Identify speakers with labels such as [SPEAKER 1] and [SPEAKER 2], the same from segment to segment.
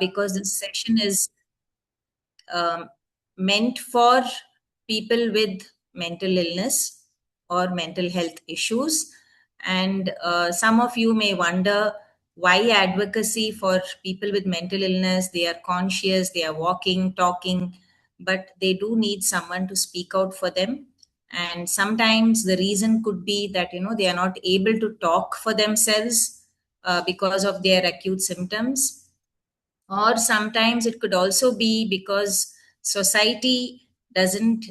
[SPEAKER 1] because this session is meant for people with mental illness or mental health issues. And some of you may wonder why advocacy for people with mental illness. They are conscious, they are walking, talking, but they do need someone to speak out for them. And sometimes the reason could be that they are not able to talk for themselves because of their acute symptoms, or sometimes it could also be because society doesn't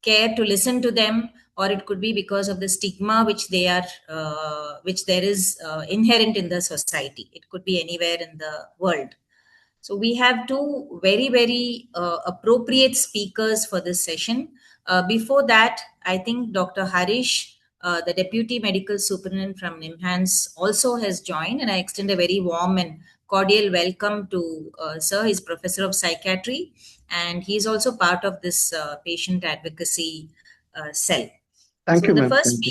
[SPEAKER 1] care to listen to them, or it could be because of the stigma which there is inherent in the society. It could be anywhere in the world. So we have two very, very appropriate speakers for this session. Before that, I think Dr. Harish, the Deputy Medical Superintendent from Nimhans, also has joined, and I extend a very warm and cordial welcome to Sir. He's Professor of Psychiatry, and he's also part of this patient advocacy cell.
[SPEAKER 2] Thank you,
[SPEAKER 1] the
[SPEAKER 2] ma'am.
[SPEAKER 1] first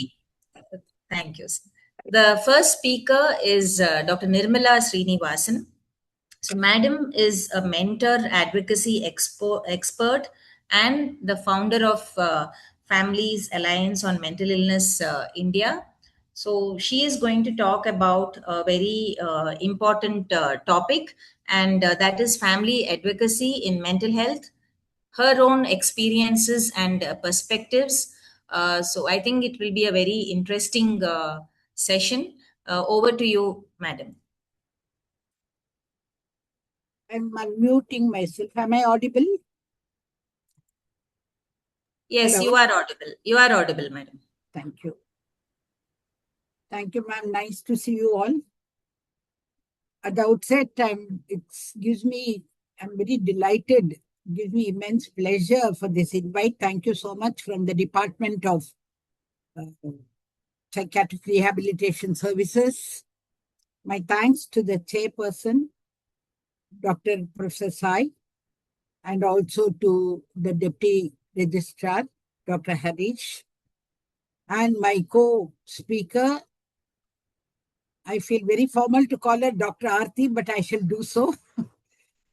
[SPEAKER 1] Thank you. The first speaker is Dr. Nirmala Srinivasan. So, Madam is a mentor, advocacy expert, and the founder of Families Alliance on Mental Illness India. So, she is going to talk about a very important topic, and that is family advocacy in mental health, her own experiences and perspectives. So, I think it will be a very interesting session. Over to you, Madam.
[SPEAKER 3] I'm unmuting myself. Am I audible?
[SPEAKER 1] Yes,
[SPEAKER 3] Hello?
[SPEAKER 1] you are audible. You are audible, madam.
[SPEAKER 3] Thank you. Thank you, ma'am. Nice to see you all. At the outset, I'm very delighted. It gives me immense pleasure for this invite. Thank you so much from the Department of Psychiatric Rehabilitation Services. My thanks to the chairperson, Dr. Professor Sai, and also to the Deputy Registrar, Dr. Harish, and my co-speaker. I feel very formal to call her Dr. Aarti, but I shall do so.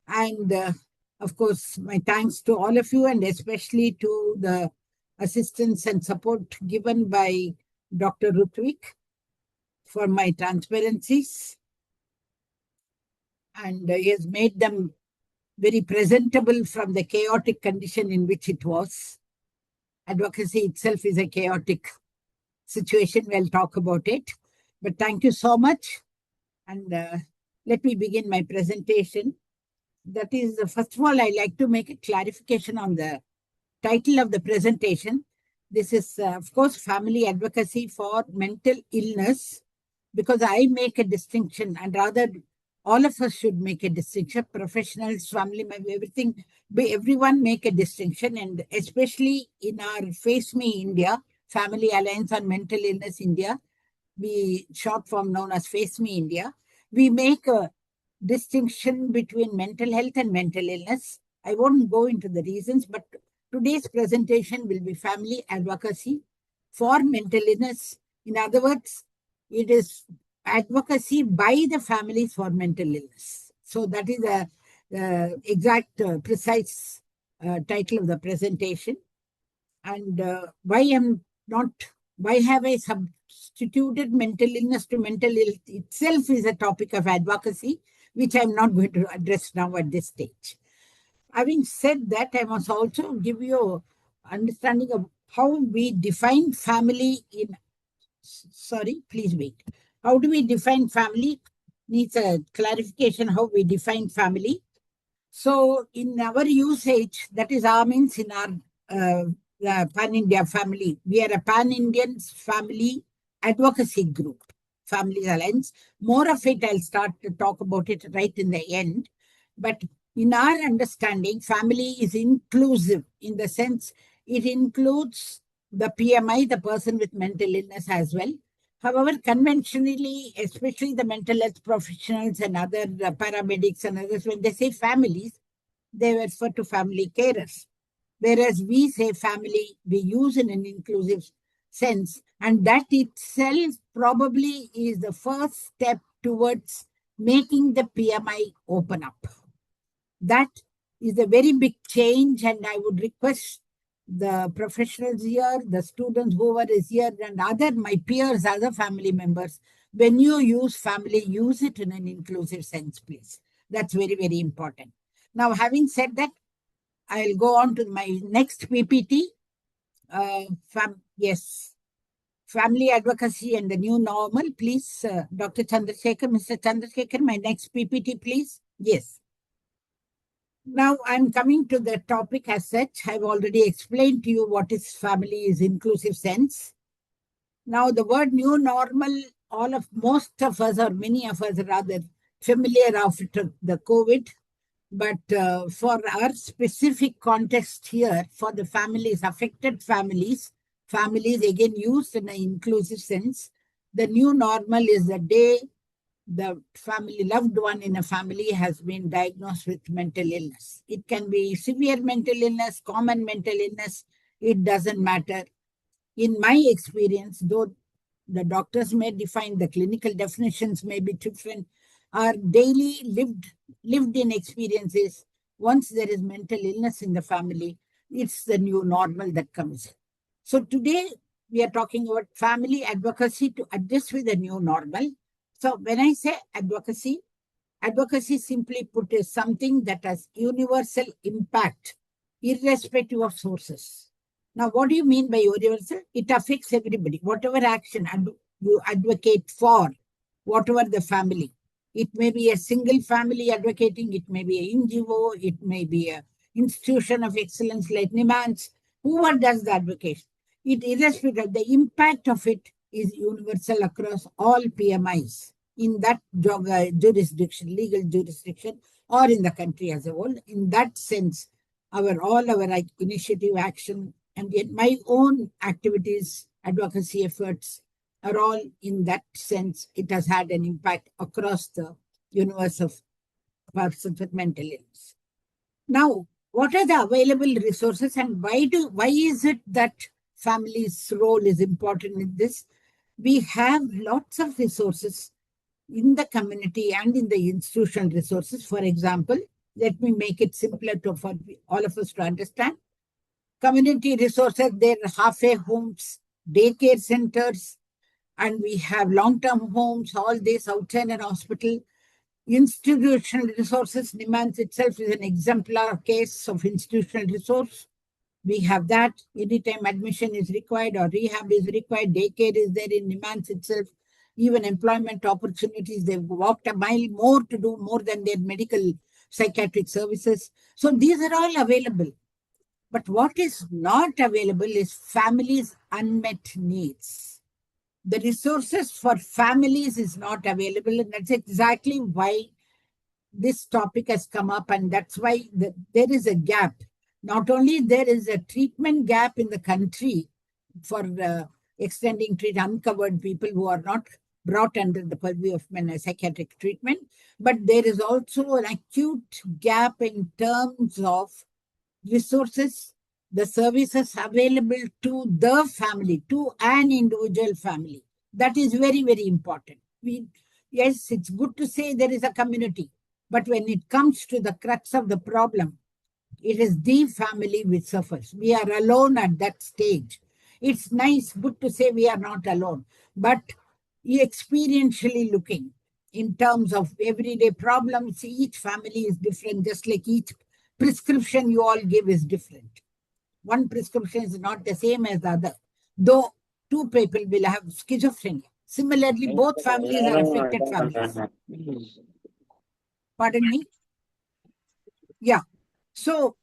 [SPEAKER 3] And of course, my thanks to all of you, and especially to the assistance and support given by Dr. Rutvik for my transparencies. And he has made them very presentable from the chaotic condition in which it was. Advocacy itself is a chaotic situation. We'll talk about it. But thank you so much. And let me begin my presentation. That is, first of all, I'd like to make a clarification on the title of the presentation. This is, of course, family advocacy for mental illness, because I make a distinction, and rather all of us should make a distinction, professionals, family members, everyone make a distinction, and especially in our FACEMI India, Family Alliance on Mental Illness India, short form known as FACEMI India, we make a distinction between mental health and mental illness. I won't go into the reasons, but today's presentation will be family advocacy for mental illness. In other words, it is advocacy by the families for mental illness. So that is the exact, precise title of the presentation. And why have I substituted mental illness to mental health itself is a topic of advocacy, which I'm not going to address now at this stage. Having said that, I must also give you an understanding of how we define family please wait. How do we define family? Needs a clarification how we define family. So in our usage, that is our means in our Pan-India family. We are a Pan-Indian family advocacy group, Families Alliance. More of it, I'll start to talk about it right in the end. But in our understanding, family is inclusive in the sense it includes the PMI, the person with mental illness as well. However, conventionally, especially the mental health professionals and other paramedics and others, when they say families, they refer to family carers. Whereas we say family, we use in an inclusive sense. And that itself probably is the first step towards making the PMI open up. That is a very big change, and I would request the professionals here, the students, whoever is here, and other my peers, other family members, when you use family, use it in an inclusive sense, please. That's very, very important. Now, having said that, I'll go on to my next PPT. Yes, family advocacy and the new normal. Please, Dr. Chandrasekhar, Mr. Chandrasekhar, my next PPT, please. Yes. Now I'm coming to the topic as such. I've already explained to you what is family is inclusive sense. Now the word new normal, most of us or many of us are rather familiar after the COVID. But for our specific context here, for the families, affected families again used in an inclusive sense, the new normal is the day the family, loved one in a family has been diagnosed with mental illness. It can be severe mental illness, common mental illness, it doesn't matter. In my experience, though the doctors may define, the clinical definitions may be different, our daily lived in experiences, once there is mental illness in the family, it's the new normal that comes. So today we are talking about family advocacy to adjust with the new normal. So when I say advocacy simply put is something that has universal impact, irrespective of sources. Now, what do you mean by universal? It affects everybody. Whatever action you advocate for, whatever the family. It may be a single family advocating, it may be an NGO, it may be an institution of excellence like Nimhans, whoever does the advocation. It irrespective, the impact of it is universal across all PMIs in that jurisdiction, legal jurisdiction, or in the country as a whole. In that sense, all our initiative, action, and yet my own activities, advocacy efforts are all in that sense. It has had an impact across the universe of persons with mental illness. Now, what are the available resources, and why is it that family's role is important in this? We have lots of resources in the community and in the institutional resources. For example, let me make it simpler for all of us to understand. Community resources, there are halfway homes, daycare centers, and we have long-term homes, all this outside an hospital. Institutional resources, Nimhans itself is an exemplar case of institutional resource. We have that. Anytime admission is required or rehab is required, daycare is there in Nimhans itself. Even employment opportunities, they've walked a mile more to do more than their medical psychiatric services. So these are all available. But what is not available is families' unmet needs. The resources for families is not available, and that's exactly why this topic has come up, and that's why there is a gap. Not only there is a treatment gap in the country for extending uncovered people who are not brought under the purview of psychiatric treatment, but there is also an acute gap in terms of resources, the services available to the family, to an individual family. That is very, very important. Yes, it's good to say there is a community, but when it comes to the crux of the problem, it is the family which suffers. We are alone at that stage. It's nice, good to say we are not alone, but experientially looking in terms of everyday problems, each family is different, just like each prescription you all give is different. One prescription is not the same as the other, though two people will have schizophrenia. Similarly, both families are affected families. Pardon me? Yeah. So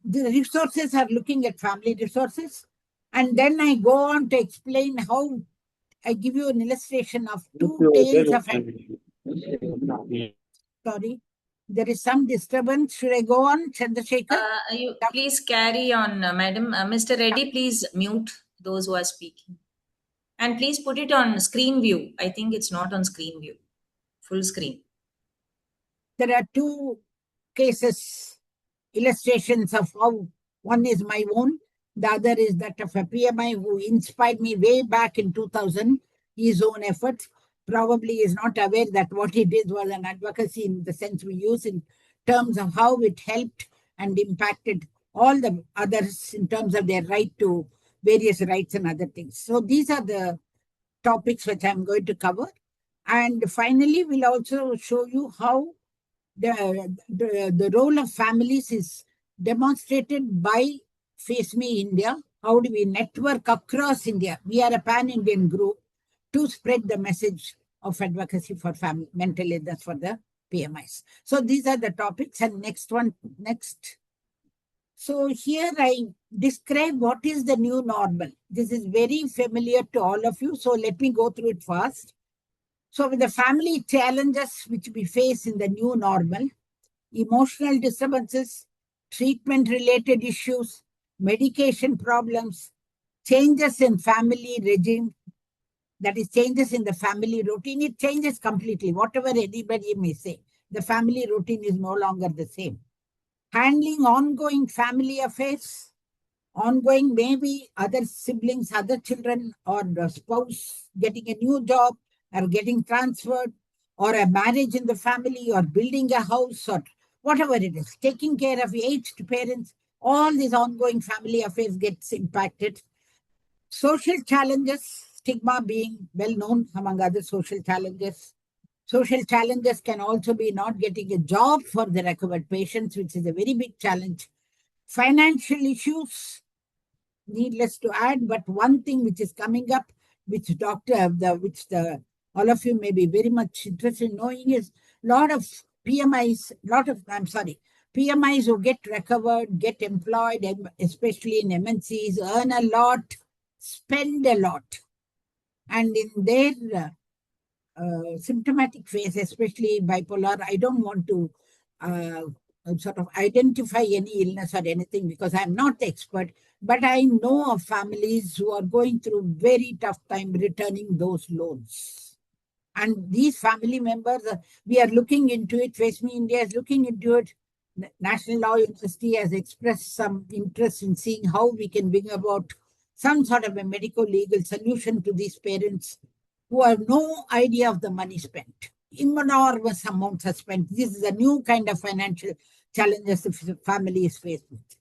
[SPEAKER 3] the resources are looking at family resources. And then I go on to explain how I give you an illustration of two tales of... Sorry, there is some disturbance. Should I go on, Chandrasekhar?
[SPEAKER 1] You please carry on, madam. Mr. Reddy, please mute those who are speaking. And please put it on screen view. I think it's not on screen view. Full screen.
[SPEAKER 3] There are two cases, illustrations of how one is my own. The other is that of a PMI who inspired me way back in 2000, his own efforts. probably is not aware that what he did was an advocacy in the sense we use in terms of how it helped and impacted all the others in terms of their right to various rights and other things. So these are the topics which I'm going to cover. And finally, we'll also show you how the role of families is demonstrated by FACEMI India. How do we network across India? We are a pan-Indian group to spread the message of advocacy for mental illness for the PMIs. So these are the topics. And next. So here I describe what is the new normal. This is very familiar to all of you. So let me go through it fast. So with the family challenges which we face in the new normal, emotional disturbances, treatment-related issues, medication problems, changes in family regime, that is changes in the family routine, it changes completely. Whatever anybody may say, the family routine is no longer the same. Handling ongoing family affairs, ongoing maybe other siblings, other children, or the spouse getting a new job or getting transferred, or a marriage in the family, or building a house, or whatever it is, taking care of aged parents, all these ongoing family affairs gets impacted. Social challenges, stigma being well known among other social challenges. Social challenges can also be not getting a job for the recovered patients, which is a very big challenge. Financial issues, needless to add, but one thing which is coming up, which all of you may be very much interested in knowing, is PMIs who get recovered, get employed, especially in MNCs, earn a lot, spend a lot. And in their symptomatic phase, especially bipolar, I don't want to sort of identify any illness or anything because I'm not the expert, but I know of families who are going through very tough time returning those loans. And these family members, we are looking into it. FACEMI India is looking into it. National Law University has expressed some interest in seeing how we can bring about some sort of a medical legal solution to these parents who have no idea of the money spent. Enormous amounts are spent. This is a new kind of financial challenges the family is faced with.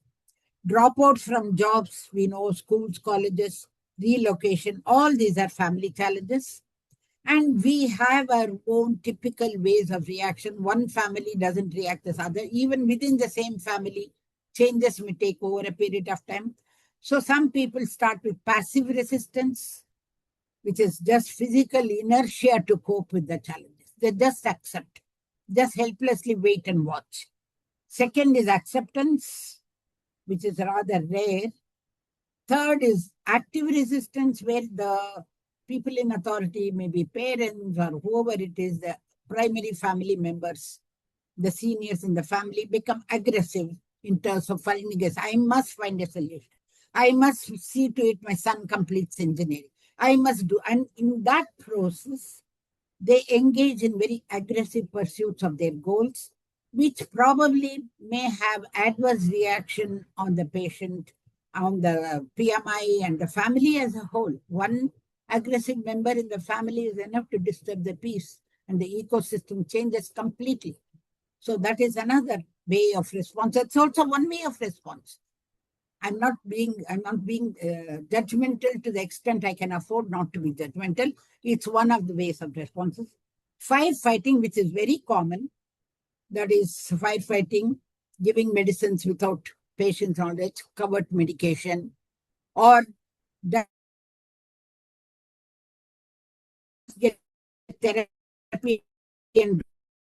[SPEAKER 3] Dropouts from jobs, we know, schools, colleges, relocation, all these are family challenges. And we have our own typical ways of reaction. One family doesn't react as other. Even within the same family, changes may take over a period of time. So some people start with passive resistance, which is just physical inertia to cope with the challenges. They just accept, just helplessly wait and watch. Second is acceptance, which is rather rare. Third is active resistance, where the people in authority, maybe parents or whoever it is, the primary family members, the seniors in the family, become aggressive in terms of finding us. I must find a solution. I must see to it my son completes engineering. I must do. And in that process, they engage in very aggressive pursuits of their goals, which probably may have adverse reaction on the patient, on the PMI and the family as a whole. One aggressive member in the family is enough to disturb the peace, and the ecosystem changes completely. So that is another way of response. It's also one way of response. I'm not being judgmental to the extent I can afford not to be judgmental. It's one of the ways of responses. Firefighting, which is very common, that is firefighting, giving medicines without patient's knowledge, covered medication, or get therapy and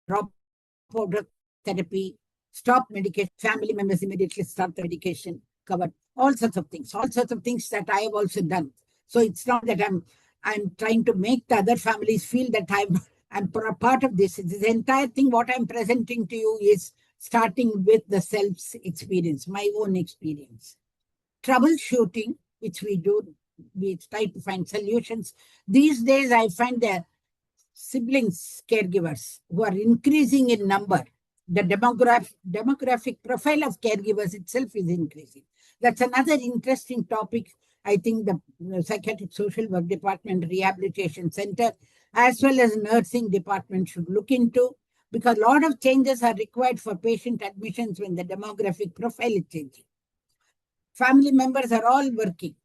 [SPEAKER 3] drop out of therapy, stop medication, family members immediately start the medication, covered, all sorts of things that I have also done. So it's not that I'm trying to make the other families feel that I'm part of this. This entire thing, what I'm presenting to you is starting with the self's experience, my own experience. Troubleshooting, which we do, we try to find solutions. These days, I find the siblings, caregivers, who are increasing in number. The demographic profile of caregivers itself is increasing. That's another interesting topic. I think the Psychiatric Social Work Department Rehabilitation Center as well as nursing department should look into, because a lot of changes are required for patient admissions when the demographic profile is changing. Family members are all working,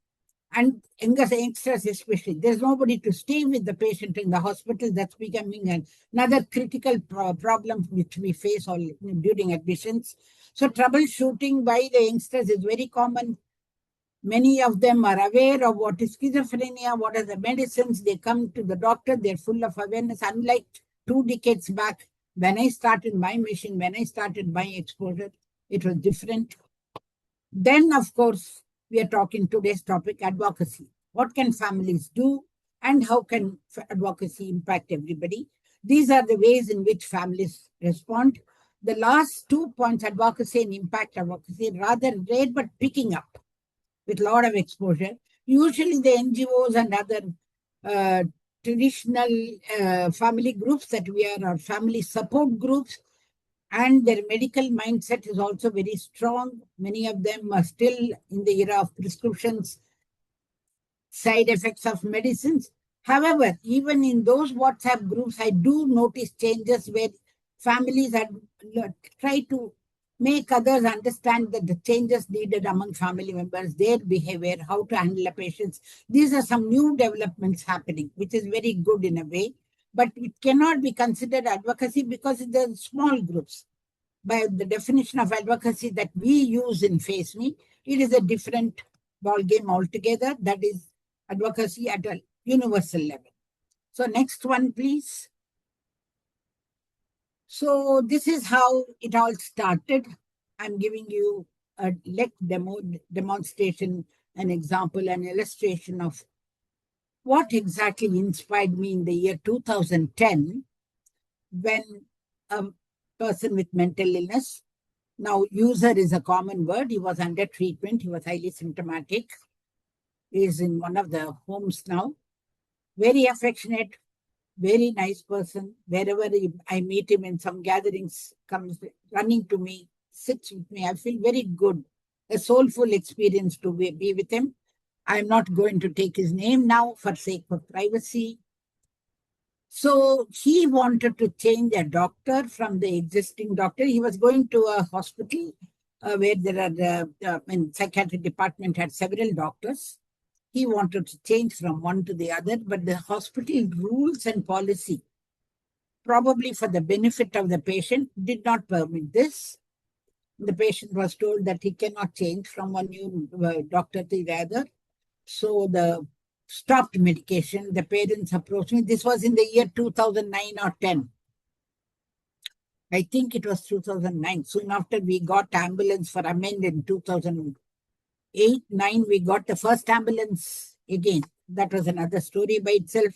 [SPEAKER 3] and youngsters especially. There's nobody to stay with the patient in the hospital. That's becoming another critical problem which we face all during admissions. So troubleshooting by the youngsters is very common. Many of them are aware of what is schizophrenia, what are the medicines. They come to the doctor, they're full of awareness. Unlike 2 decades back, when I started my mission, when I started my exposure, it was different. Then, of course, we are talking today's topic, advocacy. What can families do and how can advocacy impact everybody? These are the ways in which families respond. The last 2 points, advocacy and impact advocacy, rather rare but picking up with a lot of exposure. Usually the NGOs and other traditional family groups that we are family support groups, and their medical mindset is also very strong. Many of them are still in the era of prescriptions, side effects of medicines. However, even in those WhatsApp groups, I do notice changes where families are try to make others understand that the changes needed among family members, their behavior, how to handle the patients. These are some new developments happening, which is very good in a way, but it cannot be considered advocacy because it's the small groups. By the definition of advocacy that we use in FACEMI, it is a different ballgame altogether. That is advocacy at a universal level. So next one, please. So this is how it all started. I'm giving you a demonstration, an example, an illustration of what exactly inspired me in the year 2010 when a person with mental illness, now user is a common word, he was under treatment, he was highly symptomatic, he is in one of the homes now, very affectionate, very nice person. Wherever I meet him in some gatherings, comes running to me, sits with me. I feel very good. A soulful experience to be with him. I'm not going to take his name now for sake of privacy. So he wanted to change a doctor from the existing doctor. He was going to a hospital where there are, psychiatric department had several doctors. He wanted to change from one to the other, but the hospital rules and policy, probably for the benefit of the patient, did not permit this. The patient was told that he cannot change from one new doctor to the other. So the stopped medication. The parents approached me. This was in the year 2009 or 10. I think it was 2009. Soon after we got ambulance for Amend in 2008, 9, we got the first ambulance again. That was another story by itself.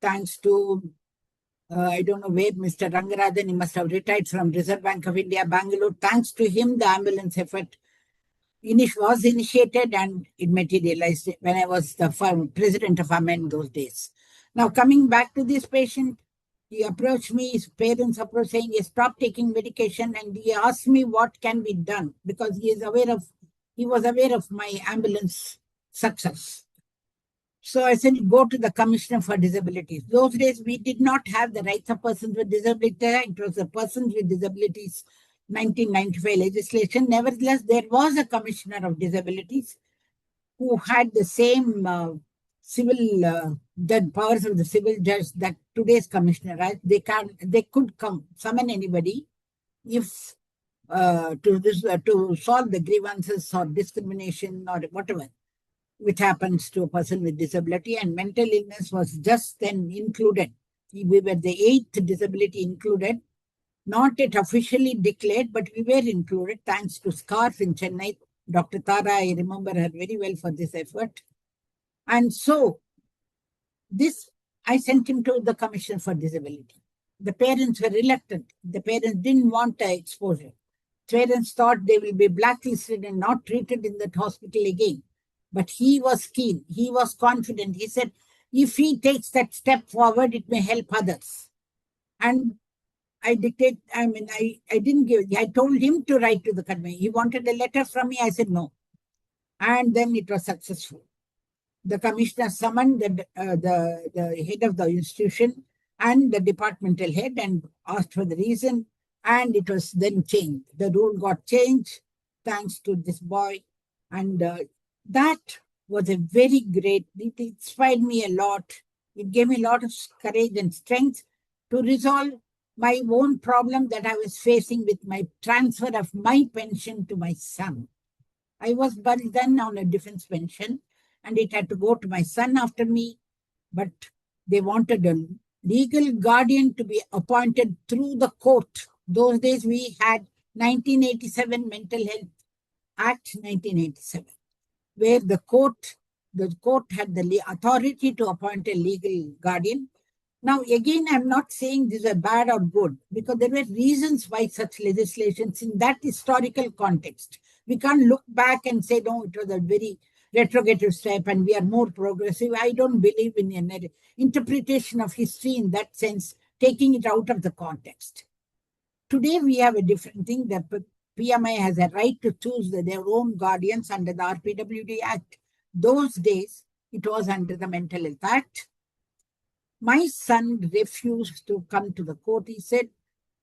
[SPEAKER 3] Thanks to, I don't know where, Mr. Rangaradhan, he must have retired from Reserve Bank of India, Bangalore. Thanks to him, the ambulance effort was initiated and it materialized when I was the president of Amend those days. Now, coming back to this patient, he approached me, his parents approached saying he stopped taking medication, and he asked me what can be done because he was aware of my ambulance success. So I said, go to the Commissioner for Disabilities. Those days, we did not have the Rights of Persons with Disabilities. It was the Persons with Disabilities 1995 legislation. Nevertheless, there was a Commissioner of Disabilities who had the same civil powers of the civil judge that today's commissioner has. They could summon anybody if to solve the grievances or discrimination or whatever which happens to a person with disability, and mental illness was just then included. We were the 8th disability included, not yet officially declared, but we were included thanks to SCARF in Chennai. Dr. Tara, I remember her very well for this effort. And so I sent him to the Commission for Disability. The parents were reluctant. The parents didn't want exposure. Parents thought they will be blacklisted and not treated in that hospital again. But he was keen. He was confident. He said, if he takes that step forward, it may help others. And I told him to write to the committee. He wanted a letter from me. I said no. And then it was successful. The commissioner summoned the head of the institution and the departmental head and asked for the reason, and it was then changed. The rule got changed thanks to this boy, and that was a very great, it inspired me a lot. It gave me a lot of courage and strength to resolve my own problem that I was facing with my transfer of my pension to my son. I was then on a defense pension, and it had to go to my son after me, but they wanted a legal guardian to be appointed through the court. Those days we had 1987 Mental Health Act 1987, where the court had the authority to appoint a legal guardian. Now, again, I'm not saying these are bad or good, because there were reasons why such legislations in that historical context. We can't look back and say, no, it was a very retrogressive step and we are more progressive. I don't believe in an interpretation of history in that sense, taking it out of the context. Today, we have a different thing. The PMI has a right to choose their own guardians under the RPWD Act. Those days, it was under the Mental Health Act. My son refused to come to the court. He said,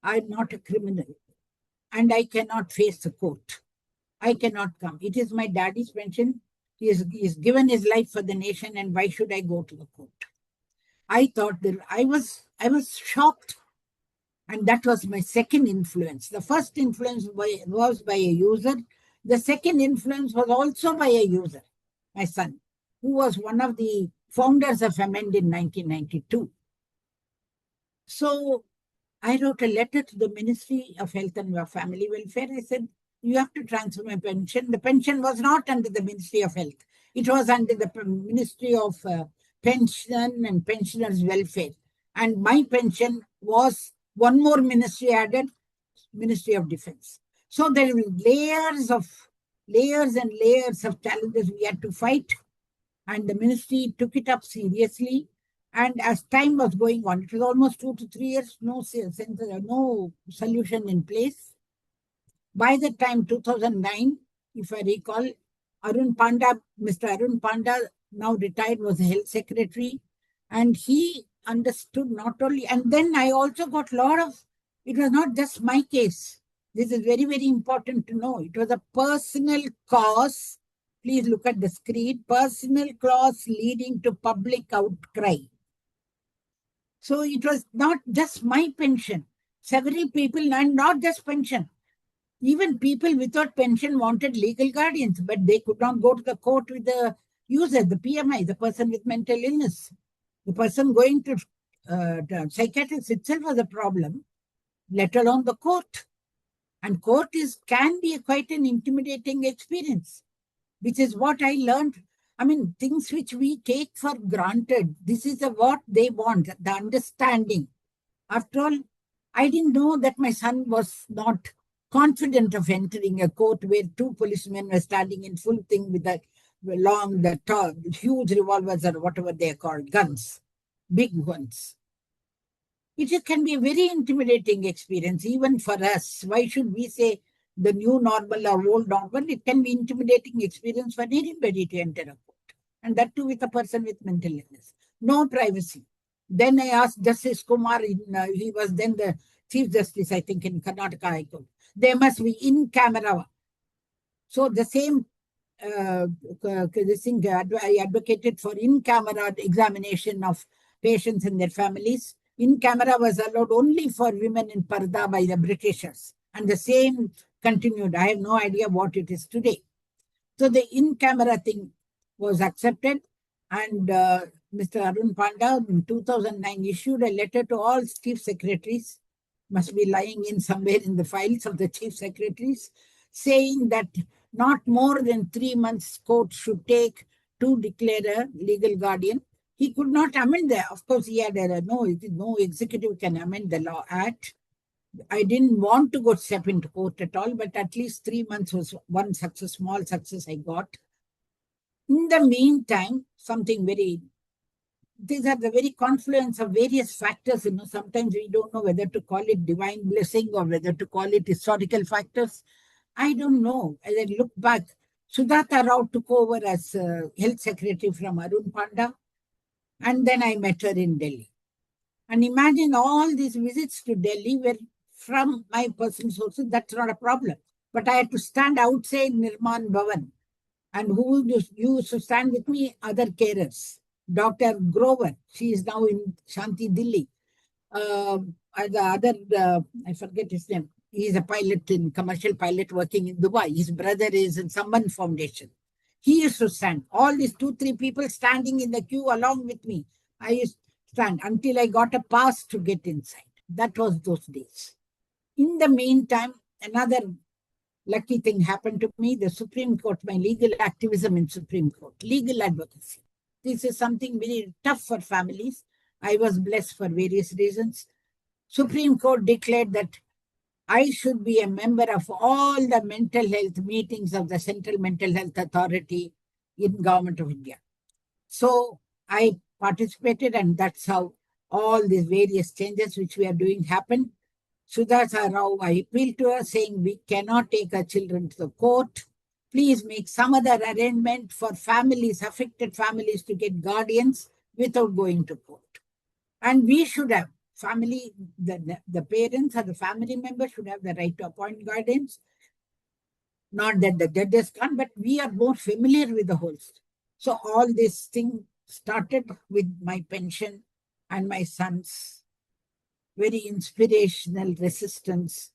[SPEAKER 3] I'm not a criminal and I cannot face the court. I cannot come. It is my daddy's pension. He has given his life for the nation, and why should I go to the court? I thought that I was shocked. And that was my second influence. The first influence was by a user. The second influence was also by a user, my son, who was one of the founders of Amend in 1992. So I wrote a letter to the Ministry of Health and Family Welfare. I said, you have to transfer my pension. The pension was not under the Ministry of Health. It was under the Ministry of Pension and Pensioners' Welfare. And my pension was one more ministry added, Ministry of Defense. So there were layers and layers of challenges we had to fight. And the ministry took it up seriously. And as time was going on, it was almost 2 to 3 years, no solution in place. By the time 2009, if I recall, Mr. Arun Panda, now retired, was the health secretary. And he understood not only, and then I also got a lot of, it was not just my case. This is very, very important to know. It was a personal cause. Please look at the screen. Personal cause leading to public outcry. So it was not just my pension. Several people, and not just pension. Even people without pension wanted legal guardians, but they could not go to the court with the user, the PMI, the person with mental illness. The person going to psychiatrics itself was a problem, let alone the court. And court can be quite an intimidating experience, which is what I learned. I mean, things which we take for granted. This is what they want, the understanding. After all, I didn't know that my son was not confident of entering a court where 2 policemen were standing in full thing with the huge revolvers or whatever they are called, guns, big ones. It can be a very intimidating experience, even for us. Why should we say the new normal or old normal? It can be intimidating experience for anybody to enter a court. And that too with a person with mental illness. No privacy. Then I asked Justice Kumar, he was then the Chief Justice, I think, in Karnataka High Court. There must be in camera. So the same I advocated for in-camera examination of patients and their families. In-camera was allowed only for women in Parda by the Britishers. And the same continued. I have no idea what it is today. So the in-camera thing was accepted. And Mr. Arun Panda in 2009 issued a letter to all chief secretaries, must be lying in somewhere in the files of the chief secretaries, saying that not more than 3 months court should take to declare a legal guardian. He could not amend that. Of course, he had no executive can amend the law act. I didn't want to go step into court at all, but at least 3 months was one success, small success I got. In the meantime, these are the very confluence of various factors. Sometimes we don't know whether to call it divine blessing or whether to call it historical factors. I don't know. As I look back, Sudhata Rao took over as health secretary from Arun Panda, and then I met her in Delhi. And imagine all these visits to Delhi were from my personal sources. That's not a problem. But I had to stand outside Nirman Bhavan. And who used to stand with me? Other carers. Dr. Grover, she is now in Shanti, Delhi. The other, I forget his name. He is a pilot, commercial pilot working in Dubai. His brother is in Samban Foundation. He used to stand. All these 2-3 people standing in the queue along with me. I used to stand until I got a pass to get inside. That was those days. In the meantime, another lucky thing happened to me. The Supreme Court, my legal activism in Supreme Court, legal advocacy. This is something very tough for families. I was blessed for various reasons. Supreme Court declared that I should be a member of all the mental health meetings of the Central Mental Health Authority in Government of India. So I participated, and that's how all these various changes which we are doing happened. Sudhata Rao, I appealed to her saying we cannot take our children to the court. Please make some other arrangement for families, affected families, to get guardians without going to court. And we should have family, the parents or the family members should have the right to appoint guardians. Not that the judges can't, but we are more familiar with the whole story. So all this thing started with my pension and my son's very inspirational resistance.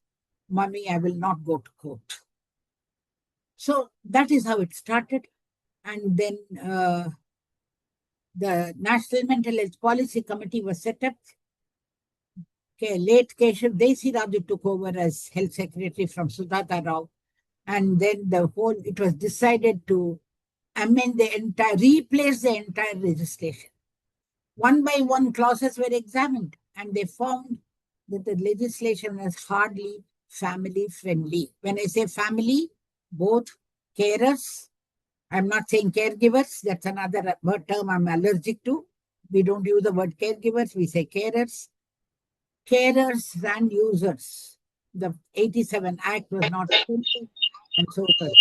[SPEAKER 3] Mommy, I will not go to court. So that is how it started. And then the National Mental Health Policy Committee was set up. Okay, late Keshav Desi Raju took over as health secretary from Sudhata Rao. And then it was decided to amend replace the entire legislation. One by one clauses were examined, and they found that the legislation was hardly family friendly. When I say family, both carers, I'm not saying caregivers, that's another term I'm allergic to. We don't use the word caregivers, we say carers. Carers and users. The 87 Act was not approved, and so forth.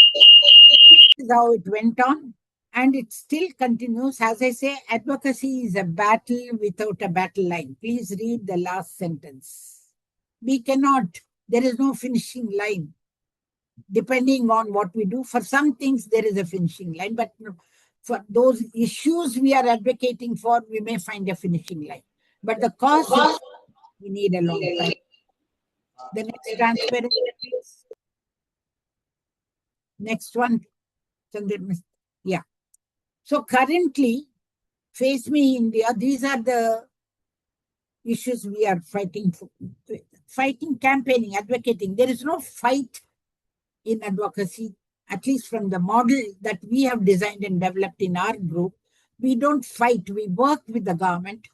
[SPEAKER 3] This is how it went on, and it still continues. As I say, advocacy is a battle without a battle line. Please read the last sentence. We cannot, there is no finishing line. Depending on what we do, for some things there is a finishing line, but for those issues we are advocating for, we may find a finishing line. But the cause, we need a long time. The next transparency, please. Next one. Yeah. So currently, FACEMI India, these are the issues we are fighting for. Fighting, campaigning, advocating. There is no fight in advocacy, at least from the model that we have designed and developed in our group. We don't fight, we work with the government.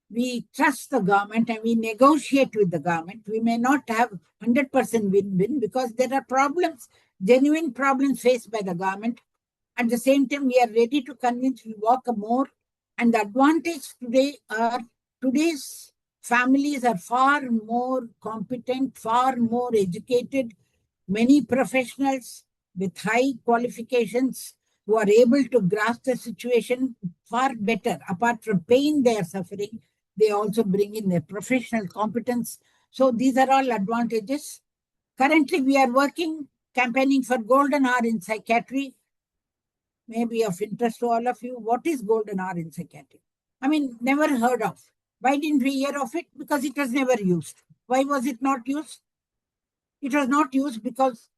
[SPEAKER 3] We trust the government and we negotiate with the government. We may not have 100% win-win because there are problems, genuine problems faced by the government. At the same time, we are ready to convince, we walk more. And the advantage today are, today's families are far more competent, far more educated, many professionals with high qualifications who are able to grasp the situation far better. Apart from pain they are suffering, they also bring in their professional competence. So these are all advantages. Currently, we are working, campaigning for golden hour in psychiatry. Maybe of interest to all of you. What is golden hour in psychiatry? I mean, never heard of. Why didn't we hear of it? Because it was never used. Why was it not used? It was not used because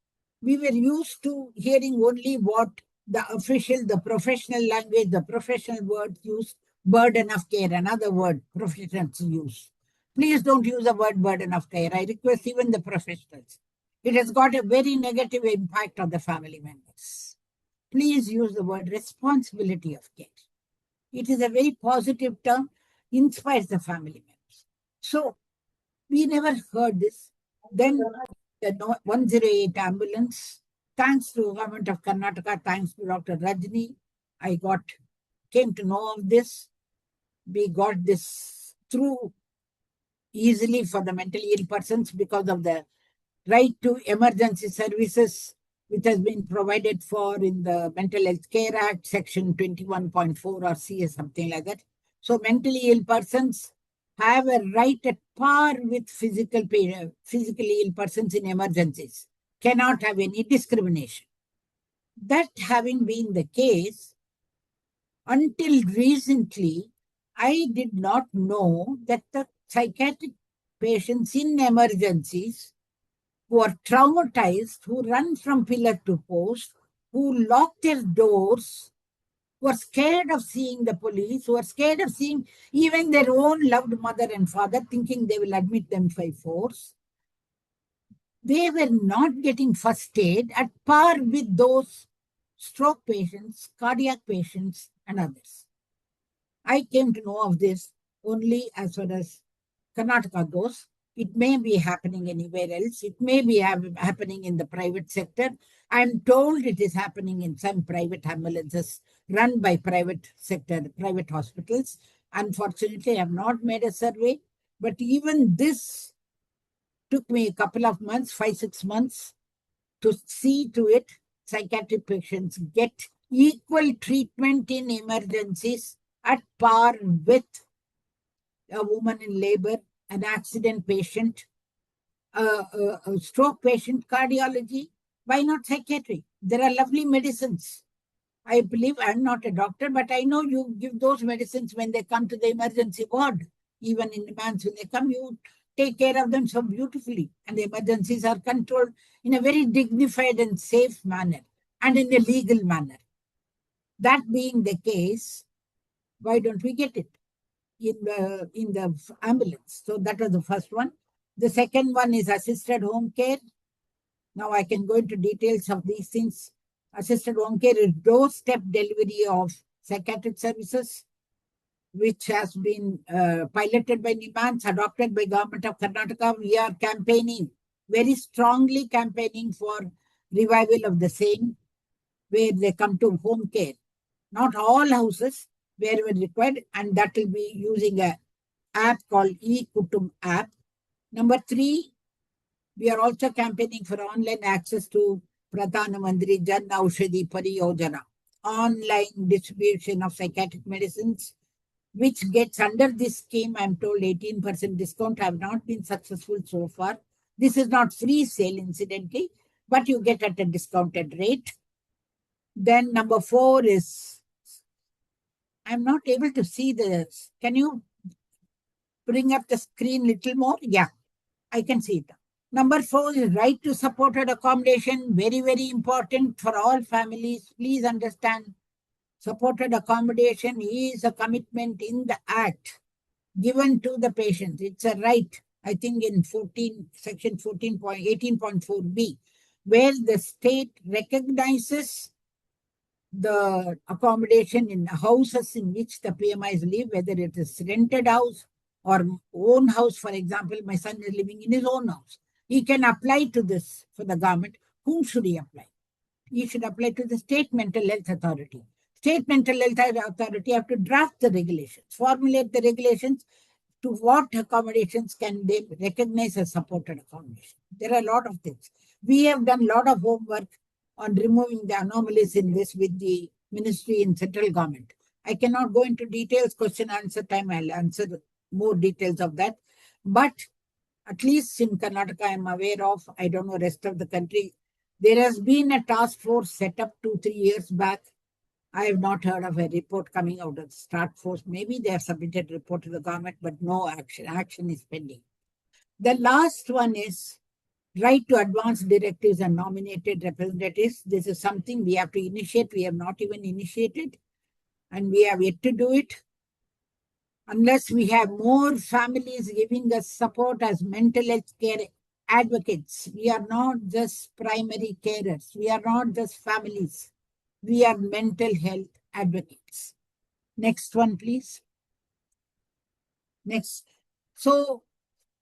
[SPEAKER 3] we were used to hearing only what the official, the professional language, the professional words use. Burden of care, another word professionals use. Please don't use the word burden of care. I request even the professionals. It has got a very negative impact on the family members. Please use the word responsibility of care. It is a very positive term, inspires the family members. So we never heard this. Then the 108 ambulance, thanks to government of Karnataka, thanks to Dr. Rajni, I came to know of this. We got this through easily for the mentally ill persons because of the right to emergency services which has been provided for in the Mental Health Care Act, Section 21.4 or CS, something like that. So mentally ill persons have a right at par with physically ill persons in emergencies, cannot have any discrimination. That having been the case, until recently, I did not know that the psychiatric patients in emergencies who are traumatized, who run from pillar to post, who lock their doors, who are scared of seeing the police, who are scared of seeing even their own loved mother and father, thinking they will admit them by force. They were not getting first aid at par with those stroke patients, cardiac patients, and others. I came to know of this only as far as Karnataka goes. It may be happening anywhere else. It may be happening in the private sector. I'm told it is happening in some private ambulances run by private sector, private hospitals. Unfortunately, I have not made a survey, but even this took me a couple of months, 5-6 months, to see to it psychiatric patients get equal treatment in emergencies at par with a woman in labor, an accident patient, a stroke patient, cardiology. Why not psychiatry? There are lovely medicines. I believe I'm not a doctor, but I know you give those medicines when they come to the emergency ward. Even in Nimhans, when they come, you take care of them so beautifully. And the emergencies are controlled in a very dignified and safe manner and in a legal manner. That being the case, why don't we get it in the ambulance? So that was the first one. The second one is assisted home care. Now I can go into details of these things. Assisted home care is doorstep delivery of psychiatric services, which has been piloted by Nimhans, adopted by Government of Karnataka. We are campaigning, very strongly campaigning for revival of the same, where they come to home care. Not all houses, wherever required, and that will be using an app called e-Kutum app. Number 3, we are also campaigning for online access to Pradhan Mantri Jan Aushadhi Pariyojana, online distribution of psychiatric medicines, which gets under this scheme, I'm told 18% discount. I have not been successful so far. This is not free sale, incidentally, but you get at a discounted rate. Then number 4 is, I'm not able to see this. Can you bring up the screen a little more? Yeah, I can see it. Number 4 is right to supported accommodation. Very, very important for all families. Please understand, supported accommodation is a commitment in the Act given to the patient. It's a right, I think in section 18.4b, where the state recognizes the accommodation in houses in which the PMIs live, whether it is rented house or own house. For example, my son is living in his own house. He can apply to this for the government. Whom should he apply? He should apply to the State Mental Health Authority. State Mental Health Authority have to draft the regulations, formulate the regulations to what accommodations can they recognize as supported accommodation. There are a lot of things. We have done a lot of homework on removing the anomalies in this with the ministry in central government. I cannot go into details, question answer time. I'll answer more details of that. But at least in Karnataka, I'm aware of, I don't know rest of the country, there has been a task force set up 2-3 years back. I have not heard of a report coming out of the task force. Maybe they have submitted a report to the government, but no action. Action is pending. The last one is right to advance directives and nominated representatives. This is something we have to initiate. We have not even initiated, and we have yet to do it. Unless we have more families giving us support as mental health care advocates. We are not just primary carers. We are not just families. We are mental health advocates. Next one, please. Next. So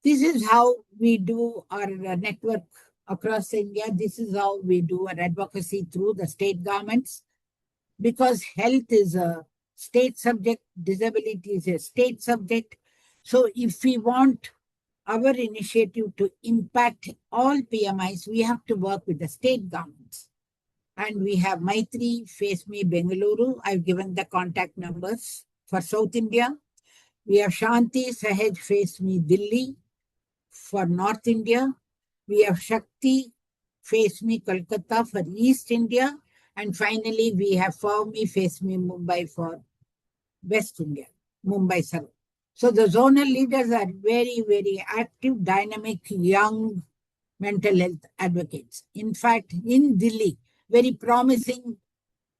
[SPEAKER 3] this is how we do our network across India. This is how we do our advocacy through the state governments, because health is a state subject, disability is a state subject. So if we want our initiative to impact all PMIs, we have to work with the state governments. And we have Maitri, FACEMI, Bengaluru. I've given the contact numbers for South India. We have Shanti, Sahaj, FACEMI, Delhi. For North India, we have Shakti, FACEMI, Kolkata for East India. And finally, we have FACEMI, FACEMI, Mumbai for West India, Mumbai Sir. So the zonal leaders are very, very active, dynamic, young mental health advocates. In fact, in Delhi, very promising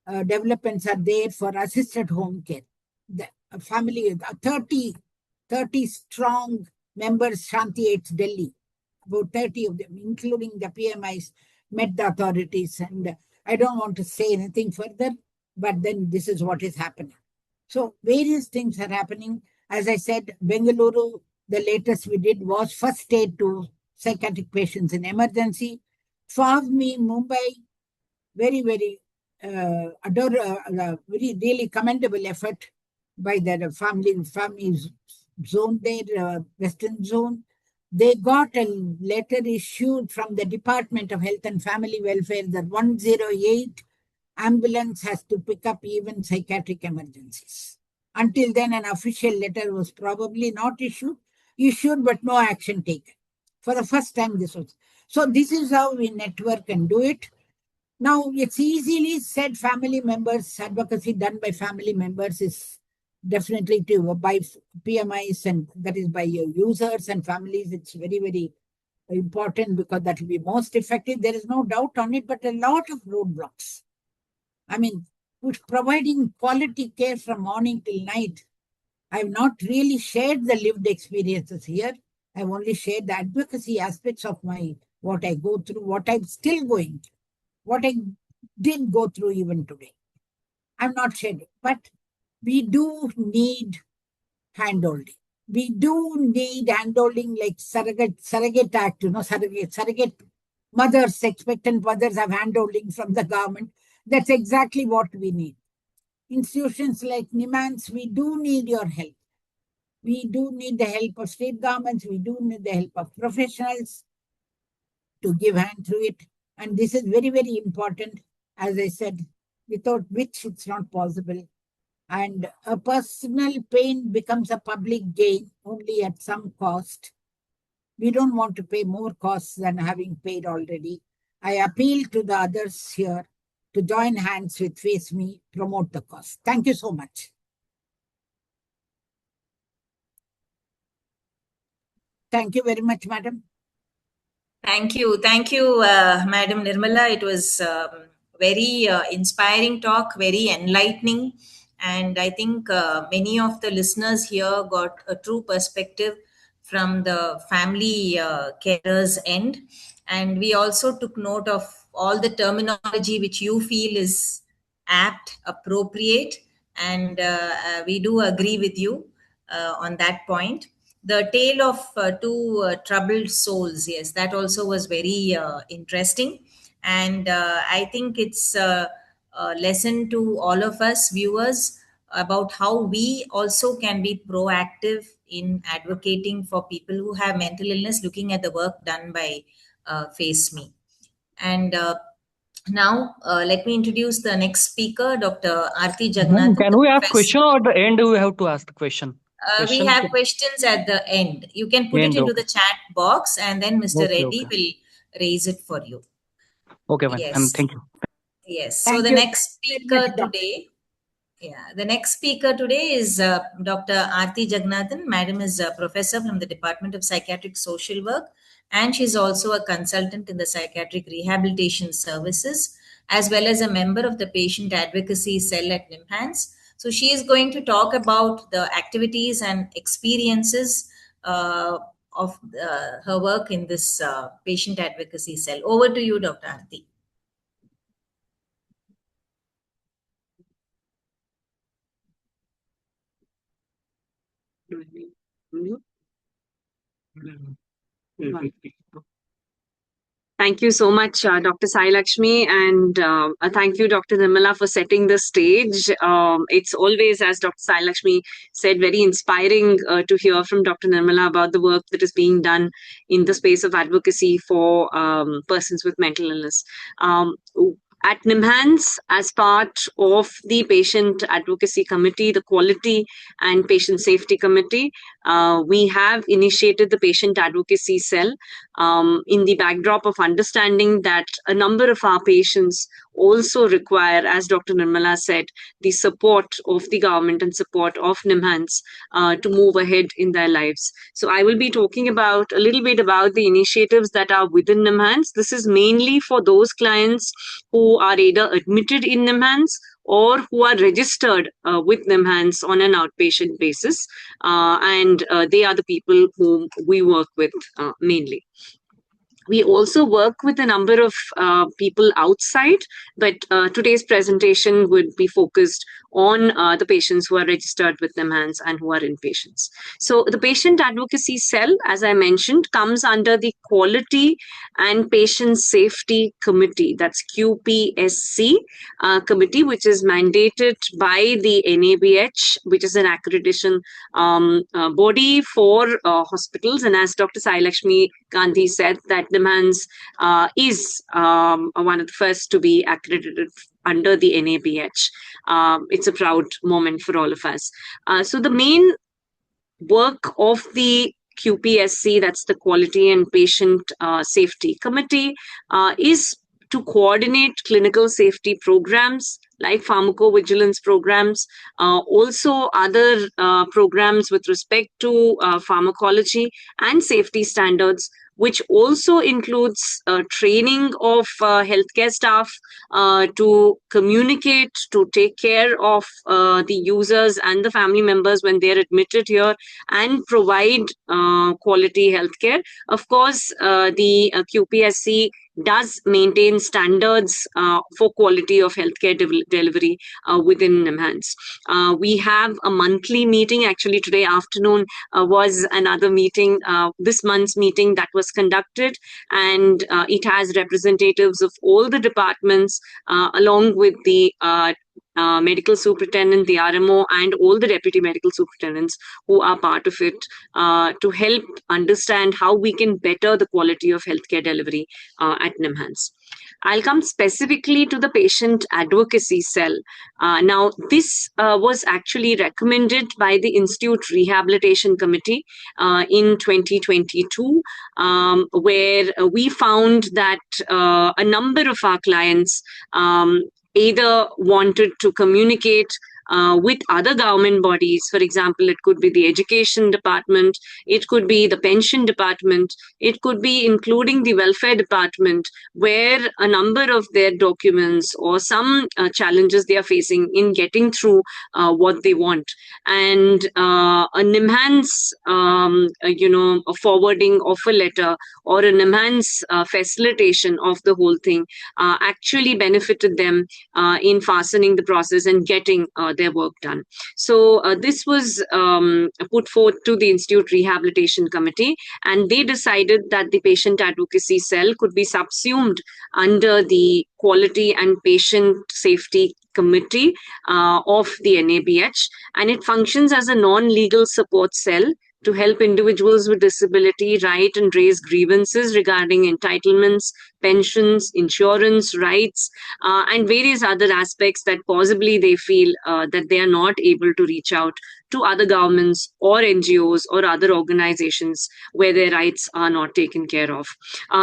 [SPEAKER 3] developments are there for assisted home care. The family, 30 strong members, Shanti Aids Delhi, about 30 of them, including the PMIs, met the authorities. And I don't want to say anything further, but then this is what is happening. So various things are happening. As I said, Bengaluru, the latest we did was first aid to psychiatric patients in emergency. FACEMI, Mumbai, very, very very really commendable effort by the family zone there, Western zone. They got a letter issued from the Department of Health and Family Welfare that 108 ambulance has to pick up even psychiatric emergencies. Until then, an official letter was probably not issued, but no action taken. For the first time, this was. So this is how we network and do it. Now, it's easily said family members, advocacy done by family members is definitely by PMIs, and that is by your users and families. It's very, very important because that will be most effective. There is no doubt on it, but a lot of roadblocks. I mean, providing quality care from morning till night. I've not really shared the lived experiences here. I've only shared the advocacy aspects of what I go through, what I'm still going through, what I did go through even today. I'm not shared, but we do need handholding. We do need handholding like surrogate act, surrogate mothers, expectant mothers have handholding from the government. That's exactly what we need. Institutions like Nimhans, we do need your help. We do need the help of state governments. We do need the help of professionals to give hand through it. And this is very, very important. As I said, without which it's not possible. And a personal pain becomes a public gain only at some cost. We don't want to pay more costs than having paid already. I appeal to the others here to join hands with FACEMI, promote the cause. Thank you so much. Thank you very much, madam.
[SPEAKER 1] Thank you. Thank you, Madam Nirmala. It was very inspiring talk, very enlightening. And I think many of the listeners here got a true perspective from the family carers end. And we also took note of all the terminology which you feel is apt, appropriate. And we do agree with you on that point. The tale of two troubled souls, yes, that also was very interesting. And I think it's a lesson to all of us viewers about how we also can be proactive in advocating for people who have mental illness, looking at the work done by FACEMI. And now, let me introduce the next speaker, Dr. Aarti
[SPEAKER 2] Ma'am,
[SPEAKER 1] Jagannathan.
[SPEAKER 2] can we ask question or at the end we have to ask the question?
[SPEAKER 1] We have questions at the end. You can put it into the chat box and then Mr. Reddy will raise it for you.
[SPEAKER 2] Okay, ma'am.
[SPEAKER 1] Yes.
[SPEAKER 2] And thank you.
[SPEAKER 1] Yes. So the next speaker today, the next speaker today is Dr. Aarti Jagannathan. Madam is a professor from the Department of Psychiatric Social Work, and she's also a consultant in the Psychiatric Rehabilitation Services, as well as a member of the Patient Advocacy Cell at Nimhans. So she is going to talk about the activities and experiences of her work in this Patient Advocacy Cell. Over to you, Dr. Aarti.
[SPEAKER 4] Thank you so much, Dr. Sailaxmi, and thank you, Dr. Nirmala, for setting the stage. It's always, as Dr. Sailaxmi said, very inspiring to hear from Dr. Nirmala about the work that is being done in the space of advocacy for persons with mental illness. At Nimhans, as part of the Patient Advocacy Committee, the Quality and Patient Safety Committee, we have initiated the Patient Advocacy Cell in the backdrop of understanding that a number of our patients also require, as Dr. Nirmala said, the support of the government and support of Nimhans to move ahead in their lives. So I will be talking about a little bit about the initiatives that are within Nimhans. This is mainly for those clients who are either admitted in Nimhans or who are registered with Nimhans on an outpatient basis. And they are the people whom we work with mainly. We also work with a number of people outside, but today's presentation would be focused on the patients who are registered with Nimhans and who are inpatients. So the Patient Advocacy Cell, as I mentioned, comes under the Quality and Patient Safety Committee. That's QPSC committee, which is mandated by the NABH, which is an accreditation body for hospitals. And as Dr. Sailaxmi Gandhi said, that Nimhans is one of the first to be accredited under the NABH. It's a proud moment for all of us. So the main work of the QPSC, that's the Quality and Patient Safety Committee, is to coordinate clinical safety programs like pharmacovigilance programs, also other programs with respect to pharmacology and safety standards, which also includes training of healthcare staff to communicate, to take care of the users and the family members when they're admitted here and provide quality healthcare. Of course, the QPSC does maintain standards for quality of healthcare delivery within Nimhans. We have a monthly meeting. Actually, today afternoon was another meeting, this month's meeting that was conducted, and it has representatives of all the departments along with the medical superintendent, the RMO, and all the deputy medical superintendents who are part of it to help understand how we can better the quality of healthcare delivery at Nimhans. I'll come specifically to the Patient Advocacy Cell. Now, this was actually recommended by the Institute Rehabilitation Committee in 2022, where we found that a number of our clients either wanted to communicate with other government bodies. For example, it could be the education department, it could be the pension department, it could be including the welfare department, where a number of their documents or some challenges they are facing in getting through what they want. And a Nimhans, a forwarding of a letter or a Nimhans facilitation of the whole thing actually benefited them in fastening the process and getting their work done. So this was put forth to the Institute Rehabilitation Committee, and they decided that the Patient Advocacy Cell could be subsumed under the Quality and Patient Safety Committee of the NABH, and it functions as a non-legal support cell to help individuals with disability write and raise grievances regarding entitlements, pensions, insurance, rights, and various other aspects that possibly they feel that they are not able to reach out to other governments or NGOs or other organizations where their rights are not taken care of.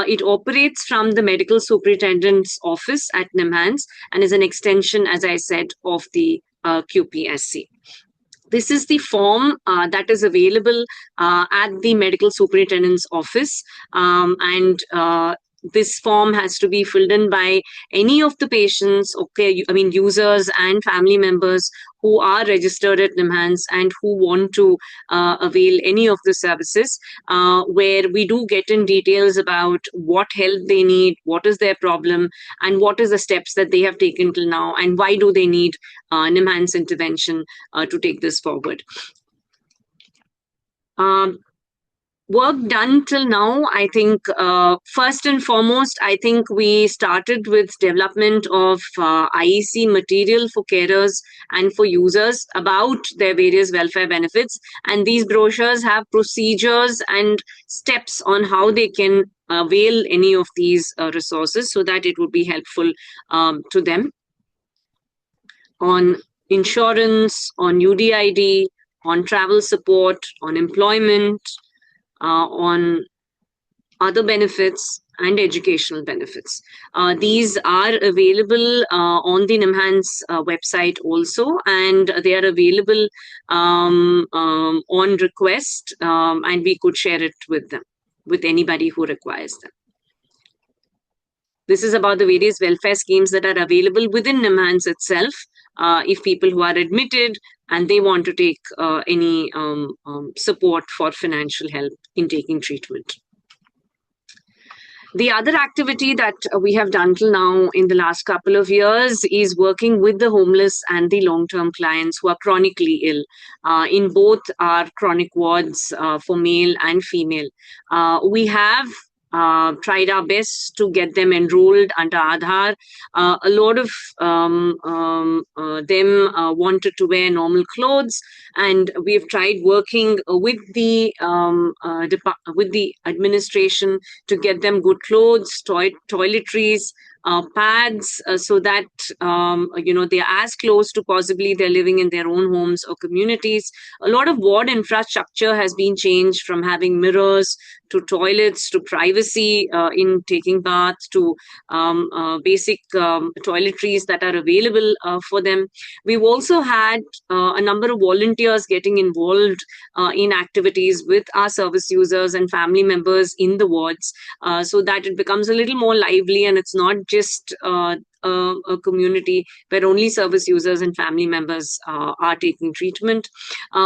[SPEAKER 4] It operates from the Medical Superintendent's office at Nimhans and is an extension, as I said, of the QPSC. This is the form that is available at the medical superintendent's office, and this form has to be filled in by any of the patients, users and family members who are registered at Nimhans and who want to avail any of the services, where we do get in details about what help they need, what is their problem, and what is the steps that they have taken till now, and why do they need Nimhans intervention to take this forward. work done till now, I think first and foremost, I think we started with development of IEC material for carers and for users about their various welfare benefits. And these brochures have procedures and steps on how they can avail any of these resources so that it would be helpful to them. On insurance, on UDID, on travel support, on employment, on other benefits and educational benefits. These are available on the Nimhans website also, and they are available on request, and we could share it with them, with anybody who requires them. This is about the various welfare schemes that are available within Nimhans itself. If people who are admitted and they want to take any support for financial help in taking treatment. The other activity that we have done till now in the last couple of years is working with the homeless and the long-term clients who are chronically ill in both our chronic wards for male and female. We have tried our best to get them enrolled under Aadhaar. A lot of them wanted to wear normal clothes, and we've tried working with the administration to get them good clothes, toiletries, pads, so that they are as close to possibly they're living in their own homes or communities. A lot of ward infrastructure has been changed, from having mirrors to toilets to privacy in taking baths to basic toiletries that are available for them. We've also had a number of volunteers getting involved in activities with our service users and family members in the wards, so that it becomes a little more lively and it's not just a community where only service users and family members are taking treatment.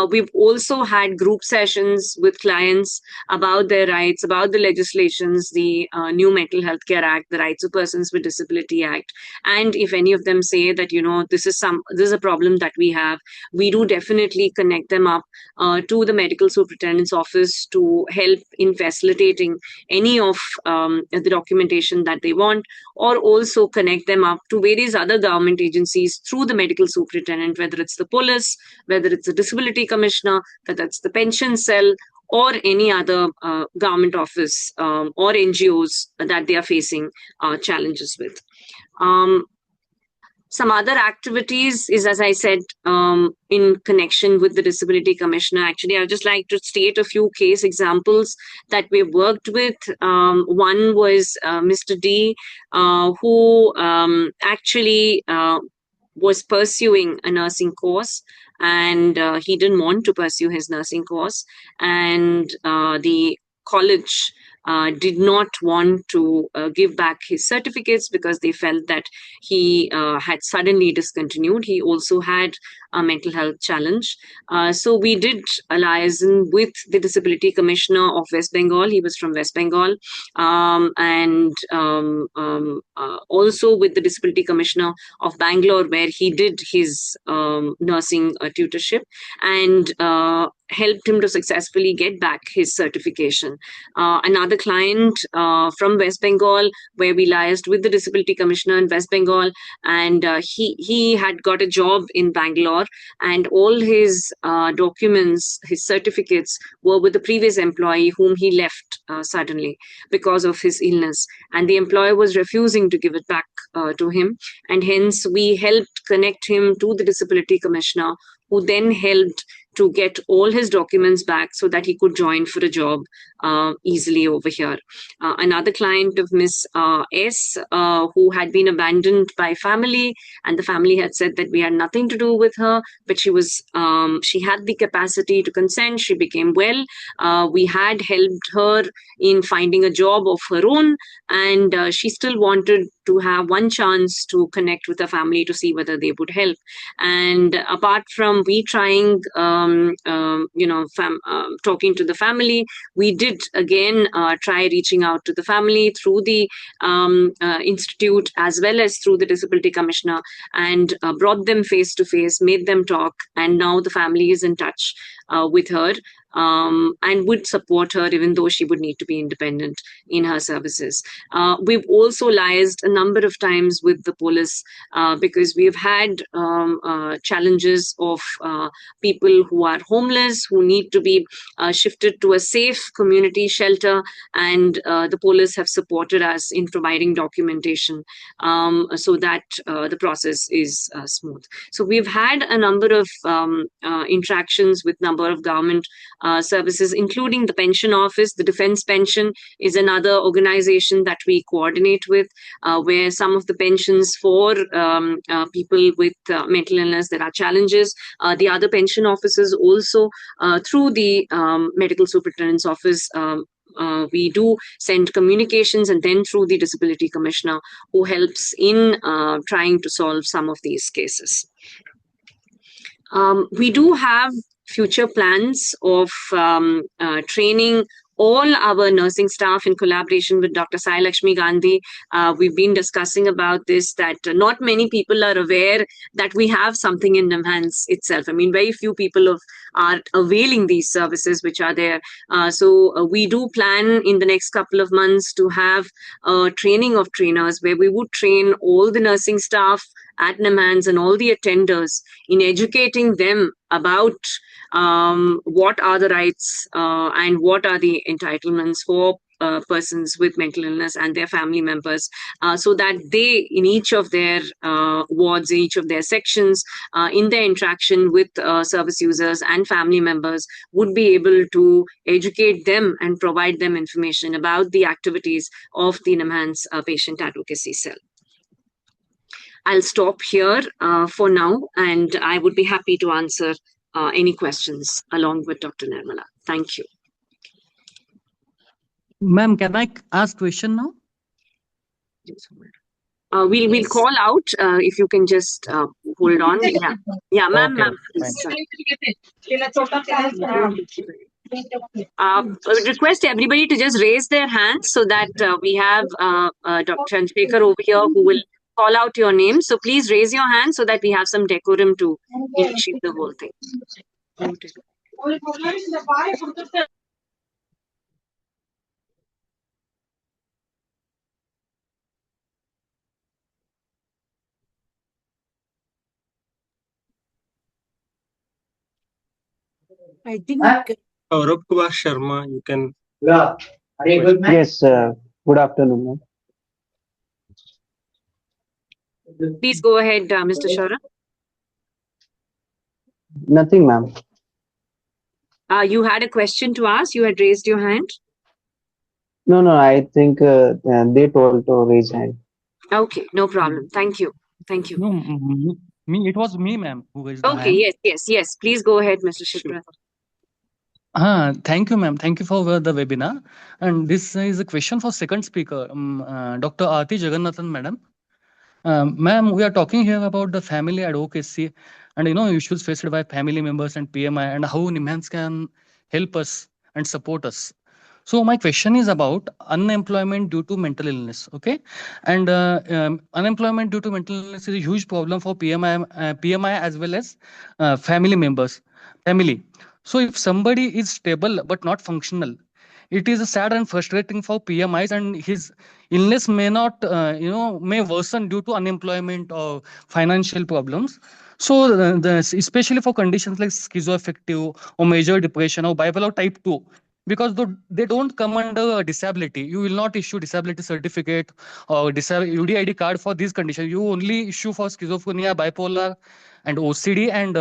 [SPEAKER 4] We've also had group sessions with clients about their rights, about the legislations, the new Mental Health Care Act, the Rights of Persons with Disability Act. And if any of them say that, this is a problem that we have, we do definitely connect them up to the medical superintendent's office to help in facilitating any of the documentation that they want, or also connect them up to various other government agencies through the medical superintendent, whether it's the police, whether it's the disability commissioner, whether it's the pension cell, or any other government office or NGOs that they are facing challenges with. Some other activities is, as I said, in connection with the Disability Commissioner. Actually, I would just like to state a few case examples that we've worked with. One was Mr. D, who actually was pursuing a nursing course, and he didn't want to pursue his nursing course, and the college did not want to give back his certificates because they felt that he had suddenly discontinued. He also had a mental health challenge. So we did a liaison with the Disability Commissioner of West Bengal. He was from West Bengal. And also with the Disability Commissioner of Bangalore, where he did his nursing tutorship, and helped him to successfully get back his certification. Another client from West Bengal, where we liaised with the Disability Commissioner in West Bengal, and he had got a job in Bangalore, and all his documents, his certificates were with the previous employee whom he left suddenly because of his illness, and the employer was refusing to give it back to him, and hence we helped connect him to the Disability Commissioner, who then helped to get all his documents back so that he could join for a job easily over here. Another client of Miss S, who had been abandoned by family, and the family had said that we had nothing to do with her, but she had the capacity to consent. She became well. We had helped her in finding a job of her own, and she still wanted to have one chance to connect with her family to see whether they would help. And apart from we trying, talking to the family, we did again try reaching out to the family through the institute as well as through the Disability Commissioner, and brought them face to face, made them talk, and now the family is in touch with her and would support her, even though she would need to be independent in her services. We've also liaised a number of times with the police because we've had challenges of people who are homeless, who need to be shifted to a safe community shelter, and the police have supported us in providing documentation so that the process is smooth. So we've had a number of interactions with number of government services, including the pension office. The Defense Pension is another organization that we coordinate with, where some of the pensions for people with mental illness, there are challenges. The other pension offices also, through the medical superintendent's office, we do send communications, and then through the disability commissioner, who helps in trying to solve some of these cases. We do have future plans of training all our nursing staff in collaboration with Dr. Sailaxmi Gandhi. We've been discussing about this, that not many people are aware that we have something in Nimhans itself. I mean, very few people are availing these services which are there. So we do plan in the next couple of months to have training of trainers, where we would train all the nursing staff at Nimhans and all the attenders in educating them about what are the rights and what are the entitlements for persons with mental illness and their family members, so that they, in each of their wards, each of their sections, in their interaction with service users and family members, would be able to educate them and provide them information about the activities of the Nimhans Patient Advocacy Cell. I'll stop here for now, and I would be happy to answer any questions along with Dr. Nirmala. Thank you.
[SPEAKER 2] Ma'am, can I ask question now?
[SPEAKER 4] We'll call out if you can just hold on. Yeah, ma'am.
[SPEAKER 2] Okay,
[SPEAKER 4] I would request everybody to just raise their hands so that we have Dr. Chandrasekhar over here who will call out your name. So please raise your hand so that we have some decorum to initiate the whole thing.
[SPEAKER 3] I think
[SPEAKER 5] Saurabh Kumar Sharma, you can.
[SPEAKER 6] Yes, good afternoon, ma'am.
[SPEAKER 4] Please go ahead, Mr. Shara.
[SPEAKER 6] Nothing, ma'am.
[SPEAKER 4] You had a question to ask. You had raised your hand.
[SPEAKER 6] No, I think they told to raise hand.
[SPEAKER 4] Okay, no problem. Thank you. Thank you.
[SPEAKER 2] No, it was me, ma'am, who raised the hand.
[SPEAKER 4] Okay, yes. Please go ahead, Mr. Shipra.
[SPEAKER 2] Thank you, ma'am. Thank you for the webinar. And this is a question for second speaker, Dr. Aarti Jagannathan, madam. Ma'am, we are talking here about the family advocacy and issues faced by family members and PMI, and how Nimhans can help us and support us. So my question is about unemployment due to mental illness. Okay, and unemployment due to mental illness is a huge problem for PMI as well as family members. So if somebody is stable but not functional, it is sad and frustrating for PMIs, and his illness may not, may worsen due to unemployment or financial problems. So especially for conditions like schizoaffective or major depression or bipolar type 2, because they don't come under a disability. You will not issue disability certificate or UDID card for these conditions. You only issue for schizophrenia, bipolar, and OCD and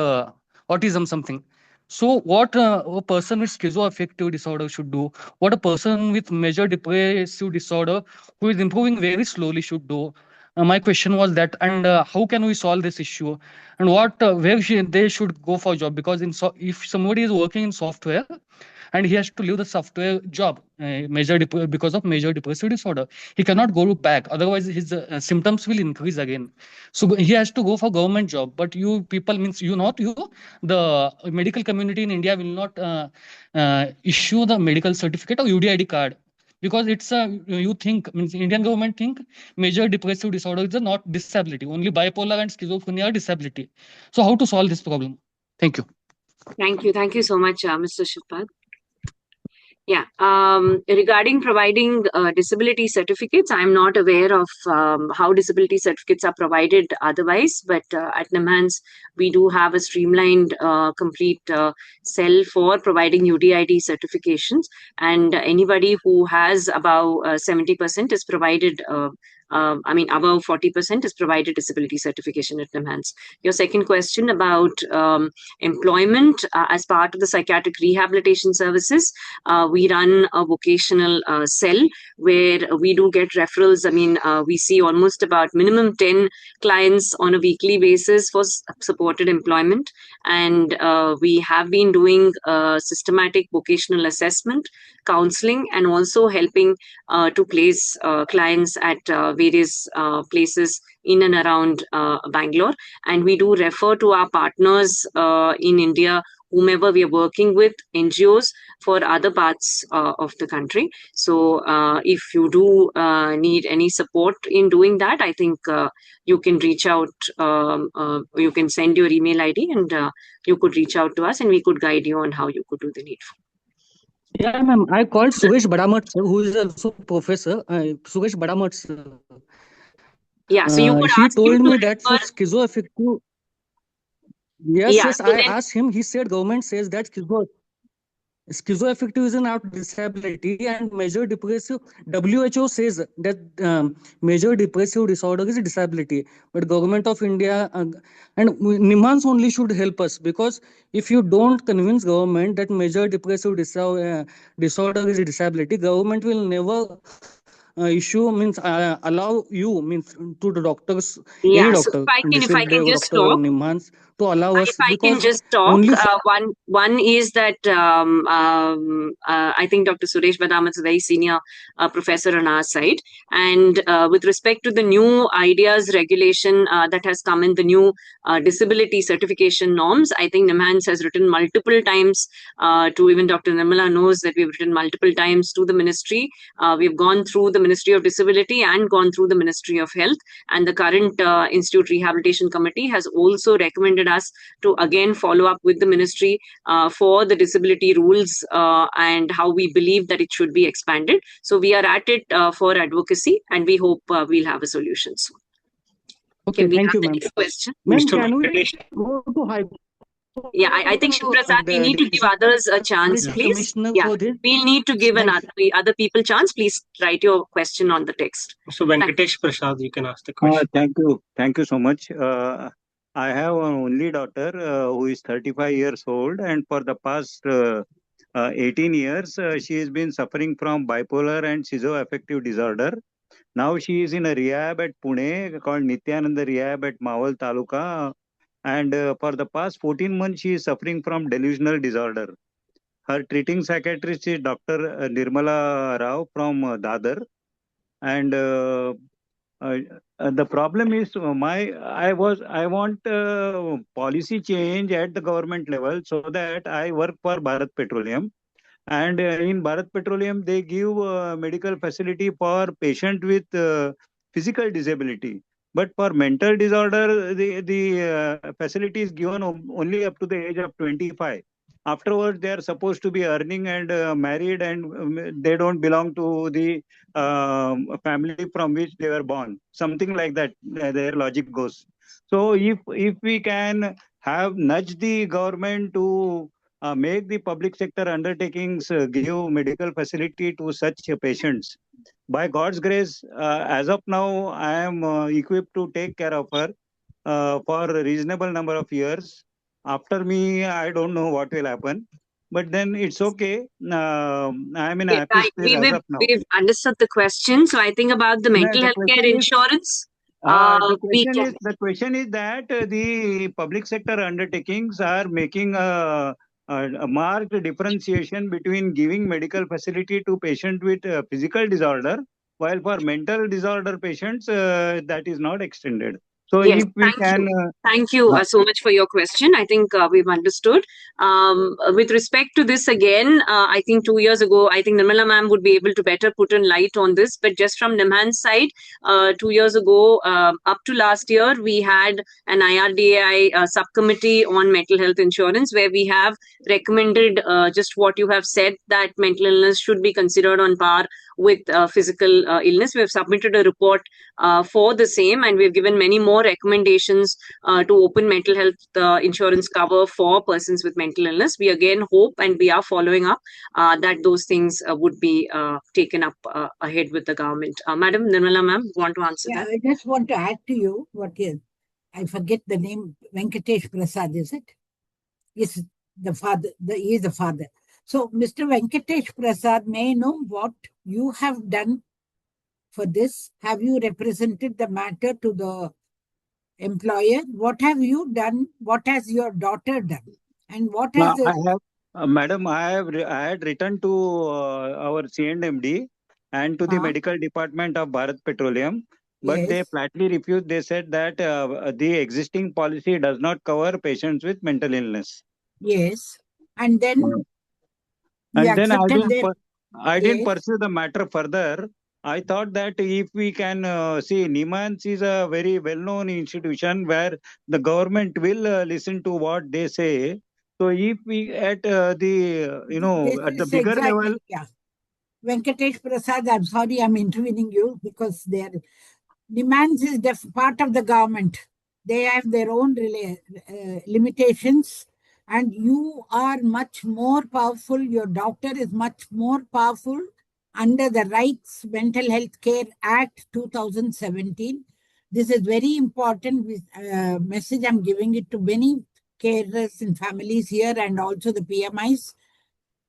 [SPEAKER 2] autism something. So what a person with schizoaffective disorder should do, what a person with major depressive disorder who is improving very slowly should do. My question was that, and how can we solve this issue, and what where they should go for job, because if somebody is working in software and he has to leave the software job because of major depressive disorder, he cannot go back, otherwise his symptoms will increase again. So he has to go for government job. But you people, means the medical community in India will not issue the medical certificate or UDID card, because it's Indian government think major depressive disorder is not disability, only bipolar and schizophrenia are disability. So how to solve this problem? Thank you.
[SPEAKER 4] Thank you. Thank you so much, Mr. Shipad. Yeah. Regarding providing disability certificates, I'm not aware of how disability certificates are provided otherwise, but at Nimhans, we do have a streamlined, complete cell for providing UDID certifications, and anybody who has above 70% is provided. Above 40% is provided disability certification at Nimhans. Your second question about employment as part of the psychiatric rehabilitation services, we run a vocational cell where we do get referrals. We see almost about minimum 10 clients on a weekly basis for supported employment. And we have been doing systematic vocational assessment, counseling, and also helping to place clients at various places in and around Bangalore. And we do refer to our partners in India, whomever we are working with, NGOs, for other parts of the country. So if you do need any support in doing that, I think you can reach out, you can send your email ID and you could reach out to us and we could guide you on how you could do the needful.
[SPEAKER 2] Yeah, ma'am. I called Suresh Badamat, sir, who is also professor. Suresh Badamat, sir.
[SPEAKER 4] Yeah, so you could
[SPEAKER 2] he
[SPEAKER 4] ask
[SPEAKER 2] told
[SPEAKER 4] him
[SPEAKER 2] me
[SPEAKER 4] to
[SPEAKER 2] that for
[SPEAKER 4] refer.
[SPEAKER 2] schizoaffective. Yes,
[SPEAKER 4] Yeah,
[SPEAKER 2] yes.
[SPEAKER 4] so
[SPEAKER 2] I
[SPEAKER 4] then
[SPEAKER 2] asked him. He said government says that schizoaffective is not disability and major depressive. WHO says that major depressive disorder is a disability, but government of India and Nimhans only should help us, because if you don't convince government that major depressive disorder is a disability, government will never issue means allow you means to the doctors, any
[SPEAKER 4] yeah, so
[SPEAKER 2] doctor,
[SPEAKER 4] if I can just
[SPEAKER 2] Doctor
[SPEAKER 4] talk.
[SPEAKER 2] Nimhans, to allow
[SPEAKER 4] If
[SPEAKER 2] us,
[SPEAKER 4] I can
[SPEAKER 2] because
[SPEAKER 4] just talk,
[SPEAKER 2] only
[SPEAKER 4] one is that I think Dr. Suresh Badamat is a very senior professor on our side, and with respect to the new ideas regulation that has come in, the new disability certification norms, I think Nimhans has written multiple times to, even Dr. Nirmala knows that we've written multiple times to the ministry. We've gone through the Ministry of Disability and gone through the Ministry of Health, and the current Institute Rehabilitation Committee has also recommended us to again follow up with the ministry for the disability rules and how we believe that it should be expanded. So we are at it for advocacy, and we hope we'll have a solution soon.
[SPEAKER 2] okay.
[SPEAKER 4] Can we
[SPEAKER 2] Thank
[SPEAKER 4] have
[SPEAKER 2] you,
[SPEAKER 4] the
[SPEAKER 2] ma'am.
[SPEAKER 4] next question?
[SPEAKER 2] Ma'am,
[SPEAKER 5] Mr.
[SPEAKER 2] can we
[SPEAKER 5] Venkatesh,
[SPEAKER 2] go to high?
[SPEAKER 4] Yeah, I think Shiprasad, we need to give others a chance,
[SPEAKER 2] Deputy
[SPEAKER 4] please.
[SPEAKER 2] Commissioner
[SPEAKER 4] Yeah,
[SPEAKER 2] for this.
[SPEAKER 4] we'll need to give other people chance. Please write your question on the text.
[SPEAKER 5] so Venkatesh Prasad, you can ask the question.
[SPEAKER 7] Thank you so much. I have an only daughter who is 35 years old, and for the past 18 years, she has been suffering from bipolar and schizoaffective disorder. Now she is in a rehab at Pune called Nityananda Rehab at Mawal Taluka, and for the past 14 months, she is suffering from delusional disorder. Her treating psychiatrist is Dr. Nirmala Rao from Dadar, and uh, the problem is I want policy change at the government level, so that I work for Bharat Petroleum, and in Bharat Petroleum they give medical facility for patient with physical disability, but for mental disorder the facility is given only up to the age of 25. Afterwards they are supposed to be earning and married, and they don't belong to the family from which they were born, something like that. Their logic goes. So if we can have nudge the government to make the public sector undertakings give medical facility to such patients, by God's grace, as of now I am equipped to take care of her for a reasonable number of years. After me, I don't know what will happen, but then it's okay. I am in a
[SPEAKER 4] Okay,
[SPEAKER 7] happy space as of now.
[SPEAKER 4] we've understood the question. So I think about the
[SPEAKER 7] Now,
[SPEAKER 4] mental health care insurance. We can.
[SPEAKER 7] the question is that the public sector undertakings are making a marked differentiation between giving medical facility to patient with physical disorder, while for mental disorder patients that is not extended. So
[SPEAKER 4] Yes,
[SPEAKER 7] if we can,
[SPEAKER 4] thank you so much for your question. I think we've understood. With respect to this again, I think 2 years ago, I think Nirmala ma'am would be able to better put in light on this. But just from Nimhans' side, 2 years ago, up to last year, we had an IRDAI subcommittee on mental health insurance where we have recommended just what you have said, that mental illness should be considered on par with physical illness. We have submitted a report for the same, and we've given many more recommendations to open mental health insurance cover for persons with mental illness. We again hope, and we are following up, that those things would be taken up ahead with the government. Madam Nirmala ma'am, want to answer that?
[SPEAKER 3] I just want to add to you what is, I forget the name, Venkatesh Prasad, is it? Yes, the father, he is the father. So, Mr. Venkatesh Prasad, may I know what you have done for this? Have you represented the matter to the employer? What have you done? What has your daughter done? And what has
[SPEAKER 7] I have, madam, I had written to our CNMD and to the medical department of Bharat Petroleum, but they
[SPEAKER 3] yes,
[SPEAKER 7] flatly refused. They said that the existing policy does not cover patients with mental illness.
[SPEAKER 3] yes. And then you
[SPEAKER 7] And then
[SPEAKER 3] accepted that?
[SPEAKER 7] I didn't
[SPEAKER 3] Yes,
[SPEAKER 7] pursue the matter further. I thought that if we can see, Nimhans is a very well-known institution where the government will listen to what they say. So if we at the
[SPEAKER 3] this
[SPEAKER 7] at the
[SPEAKER 3] is
[SPEAKER 7] bigger
[SPEAKER 3] exactly,
[SPEAKER 7] level,
[SPEAKER 3] yeah. Venkatesh Prasad, I'm sorry I'm intervening you because their demands is part of the government. They have their own limitations, and you are much more powerful. Your doctor is much more powerful under the Rights Mental Health Care Act 2017. This is very important message. I'm giving it to many carers and families here and also the PMIs.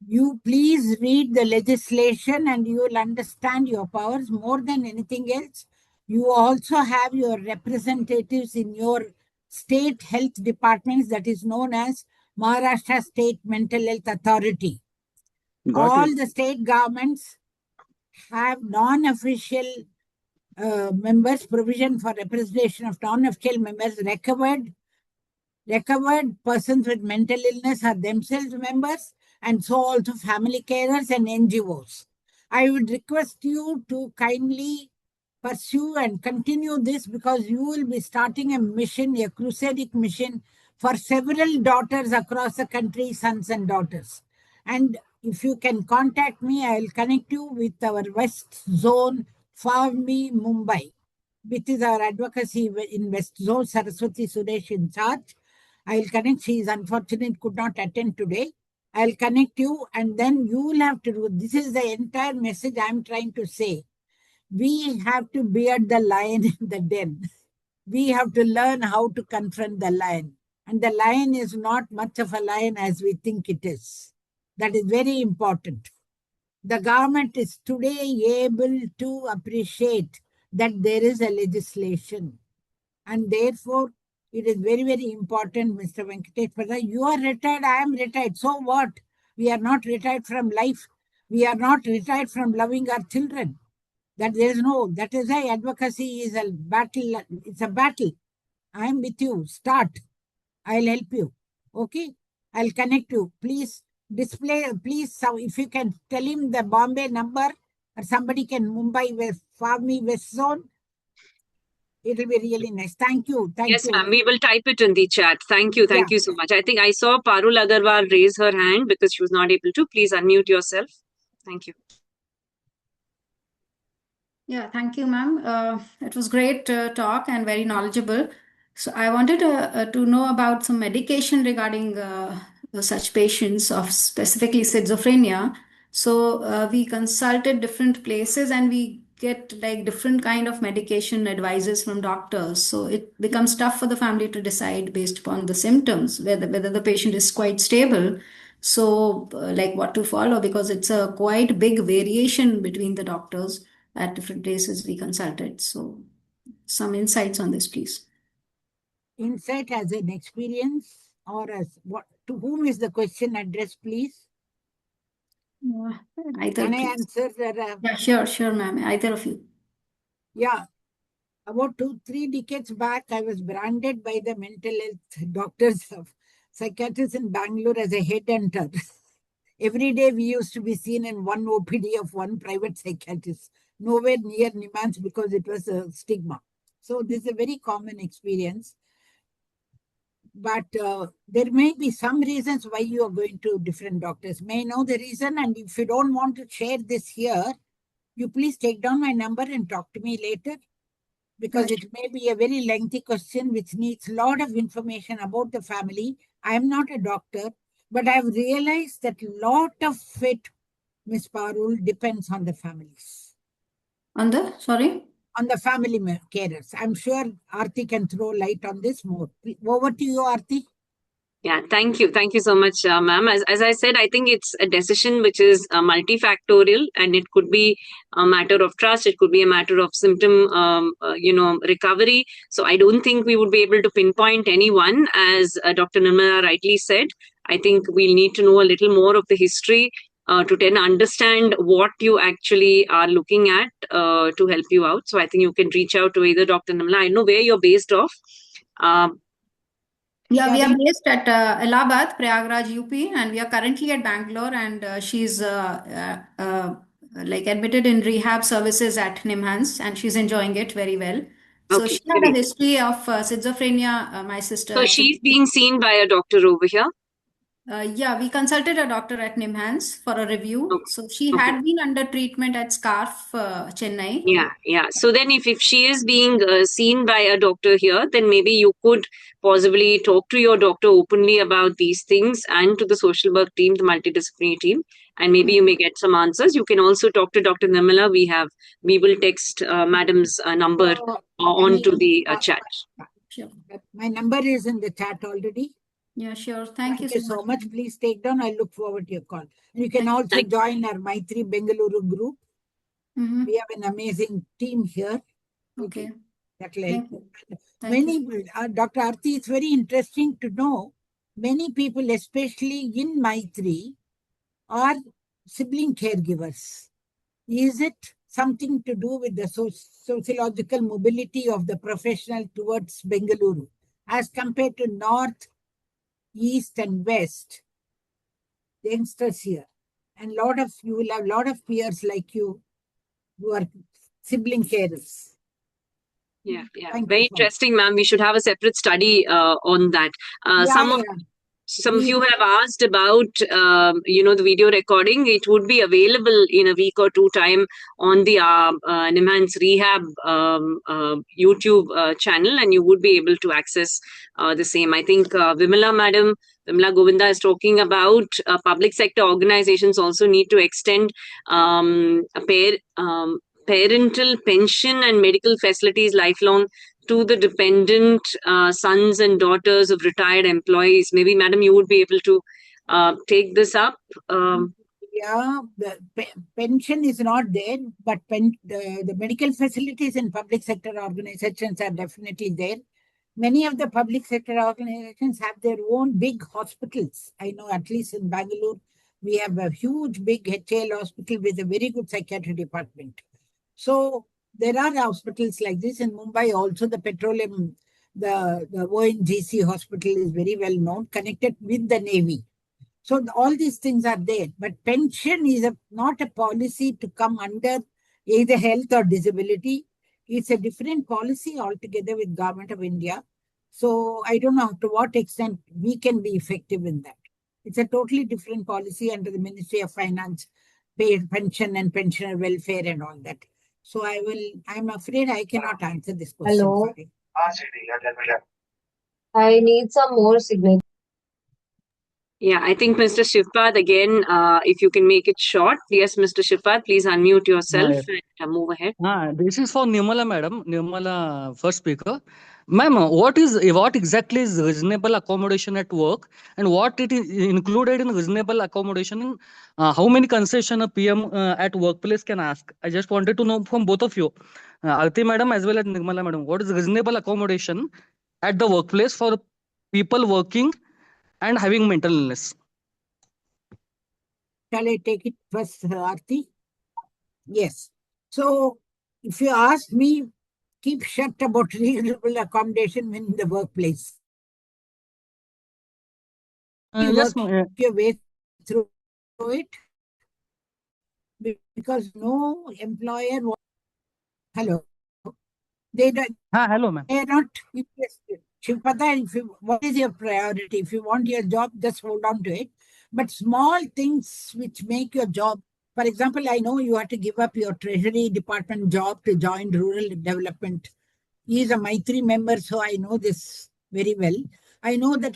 [SPEAKER 3] You please read the legislation and you will understand your powers more than anything else. You also have your representatives in your state health departments, that is known as Maharashtra State Mental Health Authority.
[SPEAKER 7] got
[SPEAKER 3] All
[SPEAKER 7] it.
[SPEAKER 3] the state governments have non-official members, provision for representation of non-official members. Recovered persons with mental illness are themselves members, and so also family carers and NGOs. I would request you to kindly pursue and continue this, because you will be starting a mission, a crusadic mission for several daughters across the country, sons and daughters. And if you can contact me, I will connect you with our West Zone, FACEMI, Mumbai, which is our advocacy in West Zone, Saraswati Suresh in charge. I will connect. She is unfortunate, could not attend today. I'll connect you, and then you will have to do. This is the entire message I'm trying to say. We have to beard the lion in the den. We have to learn how to confront the lion. And the lion is not much of a lion as we think it is. That is very important. The government is today able to appreciate that there is a legislation. And therefore, it is very, very important, Mr. Venkatesh Prasad. You are retired, I am retired. So what? We are not retired from life. We are not retired from loving our children. That is why advocacy is a battle. It's a battle. I am with you. Start. I'll help you. Okay? I'll connect you. Please so if you can tell him the Bombay number, or somebody can Mumbai West, FACEMI West Zone, it will be really nice. Thank you.
[SPEAKER 4] Yes, ma'am. We will type it in the chat. Thank you. Thank you so much. I think I saw Parul Agarwal raise her hand because she was not able to. Please unmute yourself. Thank you.
[SPEAKER 8] Yeah, thank you, ma'am. It was great talk and very knowledgeable. So I wanted to know about some medication regarding such patients of specifically schizophrenia. So we consulted different places and we get like different kind of medication advices from doctors. So it becomes tough for the family to decide based upon the symptoms, whether the patient is quite stable. So like what to follow, because it's a quite big variation between the doctors at different places we consulted. So some insights on this, please.
[SPEAKER 3] Insight as an experience or as what? To whom is the question addressed, please?
[SPEAKER 8] Either,
[SPEAKER 3] can I
[SPEAKER 8] please.
[SPEAKER 3] answer that?
[SPEAKER 8] Yeah, sure, ma'am. Either of you.
[SPEAKER 3] Yeah. About 2-3 decades back, I was branded by the mental health doctors of psychiatrists in Bangalore as a headhunter. Every day we used to be seen in one OPD of one private psychiatrist, nowhere near Nimhans because it was a stigma. So this is a very common experience. But there may be some reasons why you are going to different doctors. May I know the reason? And if you don't want to share this here, you please take down my number and talk to me later, because it may be a very lengthy question which needs a lot of information about the family. I am not a doctor, but I have realized that a lot of it, Ms. Parul, depends on the families.
[SPEAKER 8] On the, sorry?
[SPEAKER 3] On the family carers. I'm sure Aarti can throw light on this more. Over to you, Aarti.
[SPEAKER 4] Yeah, thank you. Thank you so much, ma'am. As I said, I think it's a decision which is multifactorial, and it could be a matter of trust. It could be a matter of symptom, recovery. So I don't think we would be able to pinpoint anyone, as Dr. Nirmala rightly said. I think we'll need to know a little more of the history to then understand what you actually are looking at to help you out. So I think you can reach out to either Dr. Nirmala. I know where you're based off.
[SPEAKER 8] Yeah, we are based at Allahabad, Prayagraj, UP, and we are currently at Bangalore, and she's like admitted in rehab services at Nimhans, and she's enjoying it very well. So
[SPEAKER 4] Okay,
[SPEAKER 8] she had a
[SPEAKER 4] great.
[SPEAKER 8] history of schizophrenia, my sister.
[SPEAKER 4] So she's being seen by a doctor over here?
[SPEAKER 8] Yeah, we consulted a doctor at Nimhans for a review.
[SPEAKER 4] Okay.
[SPEAKER 8] So she
[SPEAKER 4] Okay.
[SPEAKER 8] had been under treatment at Scarf, Chennai.
[SPEAKER 4] Yeah. So then if she is being seen by a doctor here, then maybe you could possibly talk to your doctor openly about these things, and to the social work team, the multidisciplinary team, and maybe you may get some answers. You can also talk to Dr. Nirmala. We will text madam's number onto the chat.
[SPEAKER 8] Sure.
[SPEAKER 3] My number is in the chat already.
[SPEAKER 8] Yeah, sure. Thank you
[SPEAKER 3] so much. Please take down. I look forward to your call. And you can also join our Maitri Bengaluru group.
[SPEAKER 8] Mm-hmm.
[SPEAKER 3] We have an amazing team here.
[SPEAKER 8] Okay.
[SPEAKER 3] That will help. Dr. Aarti, it's very interesting to know many people, especially in Maitri, are sibling caregivers. Is it something to do with the sociological mobility of the professional towards Bengaluru as compared to North, East, and West? The youngsters here, and you will have a lot of peers like you who are sibling carers.
[SPEAKER 4] Yeah. Very interesting, ma'am. We should have a separate study on that. Some of you have asked about, the video recording. It would be available in a week or two time on the Nimhans Rehab YouTube channel, and you would be able to access the same. I think Vimala Govinda is talking about public sector organizations also need to extend parental pension and medical facilities lifelong to the dependent sons and daughters of retired employees. Maybe, madam, you would be able to take this up.
[SPEAKER 3] The pension is not there, but the medical facilities in public sector organizations are definitely there. Many of the public sector organizations have their own big hospitals. I know at least in Bangalore, we have a huge big HL hospital with a very good psychiatry department. So there are hospitals like this. In Mumbai also, the petroleum, the ONGC hospital is very well known, connected with the Navy. So all these things are there. But pension is not a policy to come under either health or disability. It's a different policy altogether with Government of India. So I don't know to what extent we can be effective in that. It's a totally different policy under the Ministry of Finance, pension and pensioner welfare and all that. So I'm afraid I cannot answer this question.
[SPEAKER 9] Hello. I need some more signatures.
[SPEAKER 4] Yeah, I think Mr. Shivpad, again, if you can make it short. Yes, Mr. Shivpad, please unmute yourself and move ahead.
[SPEAKER 2] This is for Nirmala, madam. Nirmala, first speaker. Ma'am, what exactly is reasonable accommodation at work, and what it is included in reasonable accommodation? In how many concession a PM at workplace can ask? I just wanted to know from both of you, Aarti madam as well as Nirmala madam, what is reasonable accommodation at the workplace for people working and having mental illness?
[SPEAKER 3] Shall I take it first, Aarti? Yes. So if you ask me, keep shut about reasonable accommodation when in the workplace.
[SPEAKER 2] Yes,
[SPEAKER 3] Work your way through it, because no employer hello, they don't,
[SPEAKER 2] hello, ma'am.
[SPEAKER 3] they are not interested. What is your priority? If you want your job, just hold on to it. But small things which make your job, for example, I know you have to give up your Treasury Department job to join rural development. He is a Maitri member, so I know this very well. I know that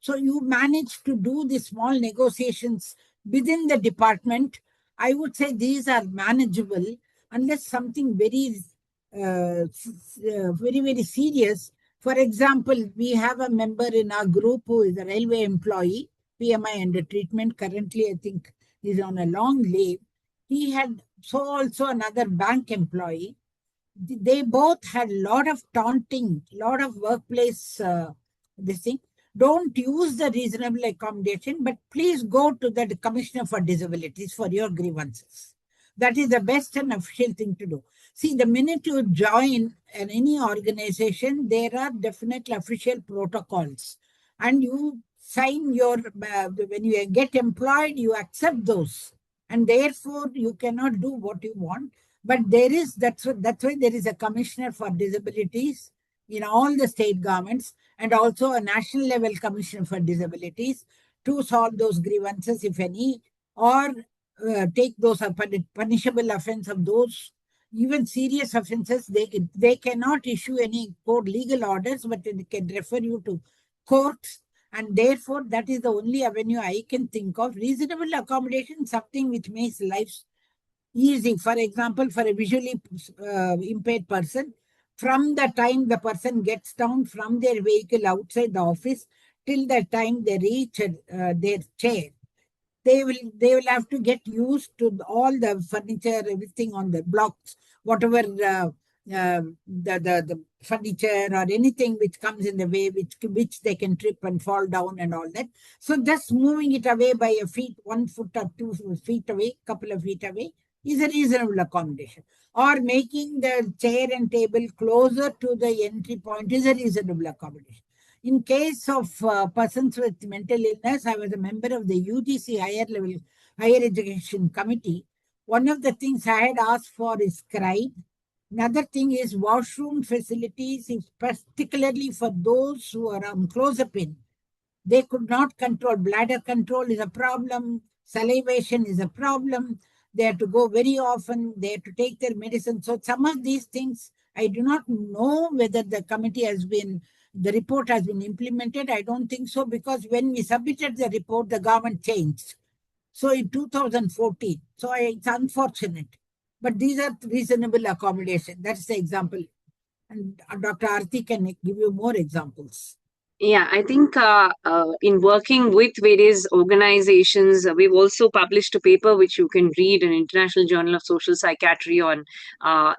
[SPEAKER 3] so you manage to do the small negotiations within the department. I would say these are manageable unless something very, very serious. For example, we have a member in our group who is a railway employee, PMI under treatment. Currently, I think he's on a long leave. He had also another bank employee. They both had a lot of taunting, lot of workplace this thing. Don't use the reasonable accommodation, but please go to the Commissioner for Disabilities for your grievances. That is the best and official thing to do. See, the minute you join any organization, there are definite official protocols. And you sign your, when you get employed, you accept those. And therefore, you cannot do what you want. But that's why there is a Commissioner for Disabilities in all the state governments, and also a national level Commissioner for Disabilities to solve those grievances, if any, or take those punishable offense of those. Even serious offenses, they cannot issue any court legal orders, but they can refer you to courts. And therefore, that is the only avenue I can think of. Reasonable accommodation, something which makes life easy. For example, for a visually impaired person, from the time the person gets down from their vehicle outside the office till the time they reach their chair, they will have to get used to all the furniture, everything on the blocks, whatever the furniture or anything which comes in the way, which they can trip and fall down and all that. So just moving it away by a feet, 1 foot or 2 feet away, couple of feet away, is a reasonable accommodation. Or making the chair and table closer to the entry point is a reasonable accommodation. In case of persons with mental illness, I was a member of the UGC higher education committee. One of the things I had asked for is scribe. Another thing is washroom facilities, particularly for those who are on close-up in. They could not control. Bladder control is a problem. Salivation is a problem. They have to go very often. They have to take their medicine. So some of these things, I do not know whether the committee the report has been implemented. I don't think so, because when we submitted the report, the government changed. So in 2014, so it's unfortunate. But these are reasonable accommodation. That's the example. And Dr. Aarti can give you more examples.
[SPEAKER 4] Yeah, I think in working with various organizations, we've also published a paper which you can read in International Journal of Social Psychiatry on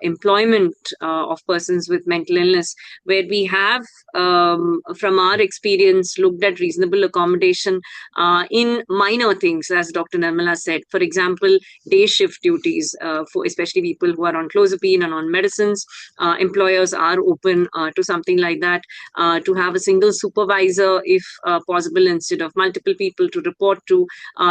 [SPEAKER 4] employment of persons with mental illness, where we have, from our experience, looked at reasonable accommodation in minor things, as Dr. Nirmala said. For example, day shift duties, for especially people who are on clozapine and on medicines. Employers are open to something like that, to have a single supervisor if possible instead of multiple people to report to.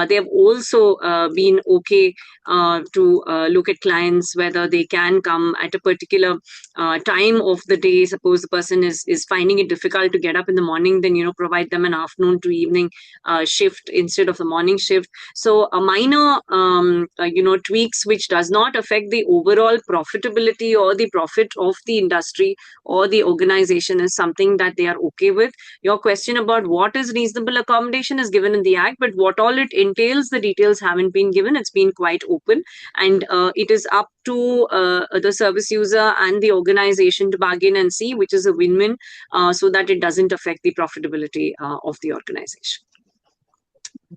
[SPEAKER 4] They have also been okay to look at clients whether they can come at a particular time of the day. Suppose the person is finding it difficult to get up in the morning, then provide them an afternoon to evening shift instead of the morning shift. So a minor tweaks which does not affect the overall profitability or the profit of the industry or the organization is something that they are okay with. Your question about what is reasonable accommodation is given in the Act, but what all it entails, the details haven't been given. It's been quite open, and it is up to the service user and the organization to bargain and see which is a win-win, so that it doesn't affect the profitability of the organization.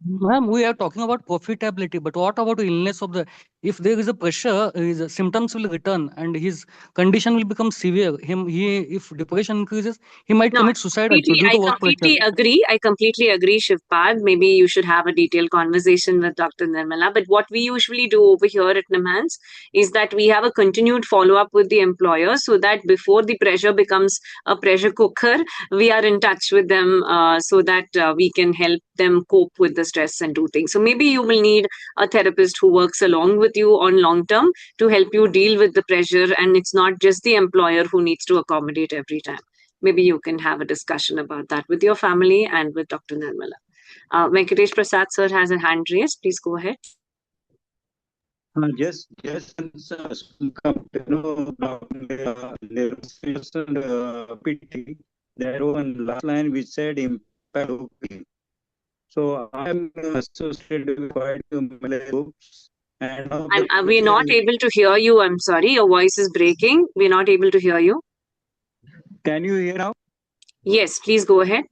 [SPEAKER 2] Ma'am, we are talking about profitability, but what about illness of the if there is a pressure, his symptoms will return and his condition will become severe. If depression increases, he might
[SPEAKER 4] No,
[SPEAKER 2] commit suicide also due to work pressure.
[SPEAKER 4] I completely agree, Shivpad. Maybe you should have a detailed conversation with Dr. Nirmala. But what we usually do over here at Nimhans is that we have a continued follow-up with the employer so that before the pressure becomes a pressure cooker, we are in touch with them so that we can help them cope with the stress and do things. So maybe you will need a therapist who works along with you on long term to help you deal with the pressure, and it's not just the employer who needs to accommodate every time. Maybe you can have a discussion about that with your family and with Dr. Nirmala. Venkatesh Prasad sir has a hand raised. Please go ahead.
[SPEAKER 7] Just come to know PT. There one last line which said impact. So I'm associated with quite a few groups. And
[SPEAKER 4] we're not able to hear you. I'm sorry, your voice is breaking. We're not able to hear you.
[SPEAKER 7] Can you hear now?
[SPEAKER 4] Yes, please go ahead.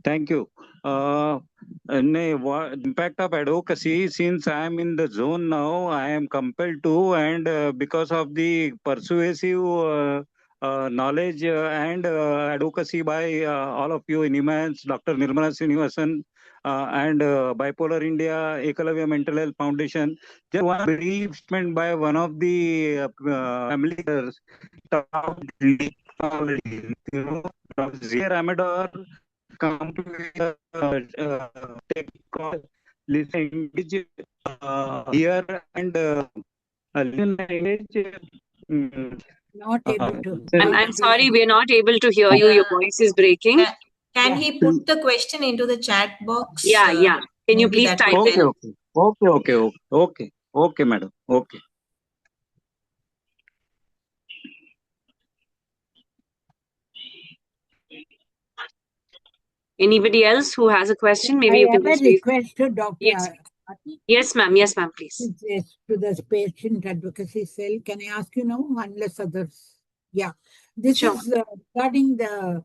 [SPEAKER 7] Thank you. Impact of advocacy, since I am in the zone now, I am compelled to, and because of the persuasive knowledge and advocacy by all of you, Nimhans, Dr. Nirmala Srinivasan, and Bipolar India, Ekalavya Mental Health Foundation. Just one brief statement by one of the family leaders. Zia Amador come to take call, listen, here and language.
[SPEAKER 3] Not able to.
[SPEAKER 4] I'm sorry, we're not able to hear you. Your voice is breaking.
[SPEAKER 1] Can he put the question into the chat box?
[SPEAKER 4] Yeah. Can you please type in?
[SPEAKER 7] Okay, madam. Okay.
[SPEAKER 4] Anybody else who has a question? Maybe you can
[SPEAKER 3] just request to Dr. Aarti.
[SPEAKER 4] Yes, ma'am. Yes, ma'am, please.
[SPEAKER 3] Yes, to the patient advocacy cell. Can I ask you now, unless others? Yeah. This is regarding the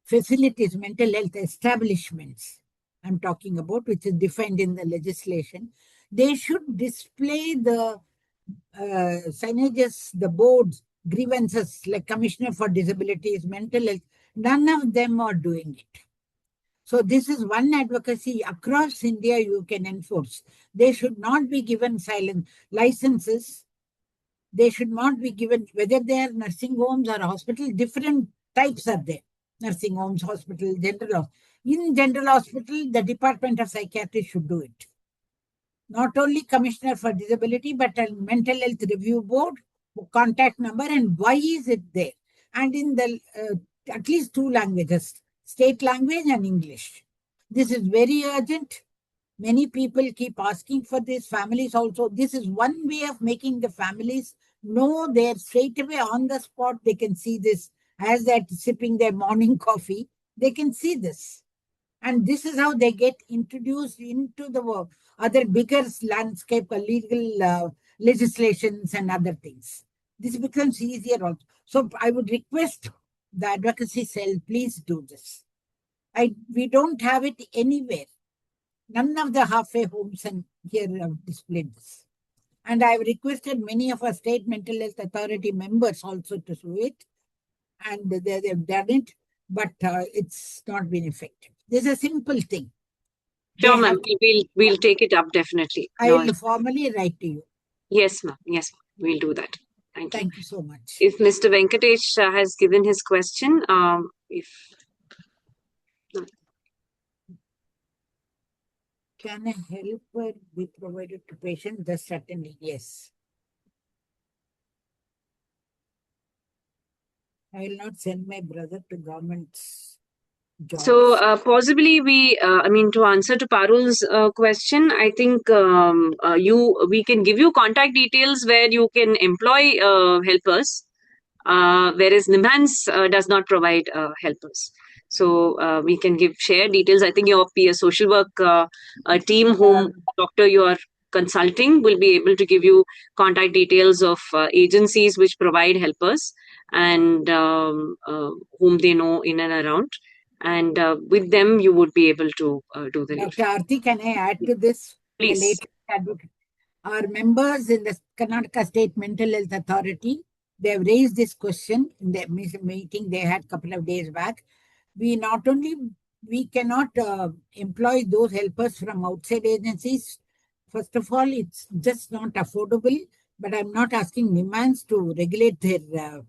[SPEAKER 3] facilities, mental health establishments I'm talking about, which is defined in the legislation. They should display the signages, the boards, grievances like Commissioner for Disabilities, mental health. None of them are doing it. So this is one advocacy across India you can enforce. They should not be given silent licenses. They should not be given, whether they are nursing homes or hospitals, different types are there. Nursing homes, hospital, general hospital. In general hospital, the Department of Psychiatry should do it. Not only Commissioner for Disability, but a mental health review board, contact number, and why is it there? And in the at least 2 languages, state language and English. This is very urgent. Many people keep asking for this. Families also. This is one way of making the families know they're straight away on the spot. They can see this as they're sipping their morning coffee. They can see this. And this is how they get introduced into the other bigger landscape of legal legislations and other things. This becomes easier also. So I would request the advocacy cell, please do this. We don't have it anywhere. None of the halfway homes and here have displayed this. And I've requested many of our state mental health authority members also to do it. And they've done it, but it's not been effective. This is a simple thing.
[SPEAKER 4] Sure, ma'am. We'll take it up definitely.
[SPEAKER 3] I will formally write to you.
[SPEAKER 4] Yes, ma'am. Yes, we'll do that.
[SPEAKER 3] Thank you so much.
[SPEAKER 4] If Mr. Venkatesh has given his question,
[SPEAKER 3] Can a helper be provided to patient? That's certainly yes. I will not send my brother to government's jobs.
[SPEAKER 4] So possibly to answer to Parul's question, I think we can give you contact details where you can employ helpers, whereas Nimhans does not provide helpers. So we can share details. I think your peer social work team whom doctor you are consulting will be able to give you contact details of agencies which provide helpers and whom they know in and around. And with them, you would be able to do the
[SPEAKER 3] Dr. Aarti, can I add to this?
[SPEAKER 4] Please.
[SPEAKER 3] Our members in the Karnataka State Mental Health Authority, they have raised this question in the meeting they had a couple of days back. We cannot employ those helpers from outside agencies. First of all, it's just not affordable, but I'm not asking Nimhans to regulate their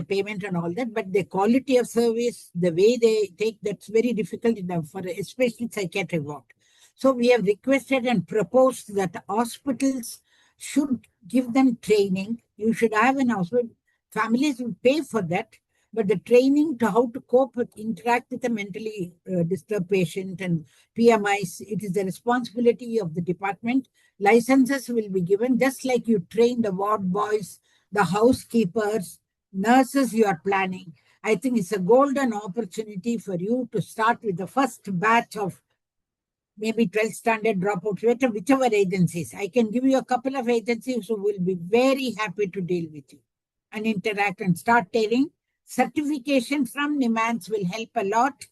[SPEAKER 3] payment and all that, but the quality of service, the way they take, that's very difficult for especially psychiatric ward. So we have requested and proposed that hospitals should give them training. You should have an hospital. Families will pay for that, but the training to how to cope with, interact with a mentally disturbed patient and PMIs, it is the responsibility of the department. Licenses will be given, just like you train the ward boys, the housekeepers, nurses you are planning. I think it's a golden opportunity for you to start with the first batch of maybe 12th standard dropouts, whichever agencies. I can give you a couple of agencies who will be very happy to deal with you and interact and start telling. Certification from Nimhans will help a lot.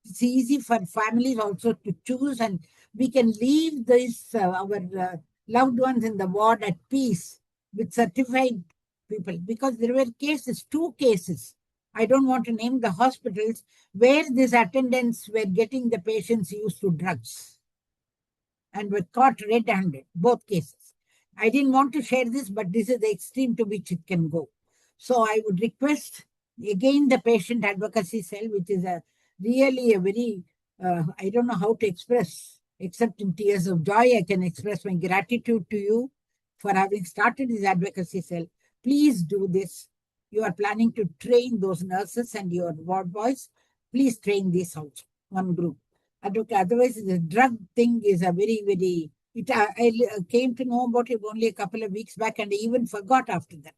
[SPEAKER 3] It's easy for families also to choose, and we can leave our loved ones in the ward at peace with certified people, because there were cases, 2 cases. I don't want to name the hospitals where these attendants were getting the patients used to drugs and were caught red-handed, both cases. I didn't want to share this, but this is the extreme to which it can go. So I would request again the patient advocacy cell, which is really a very, I don't know how to express, except in tears of joy, I can express my gratitude to you for having started this advocacy cell. Please do this. You are planning to train those nurses and your ward boys. Please train this also, one group. Otherwise, the drug thing is a very, very, I came to know about it only a couple of weeks back, and I even forgot after that.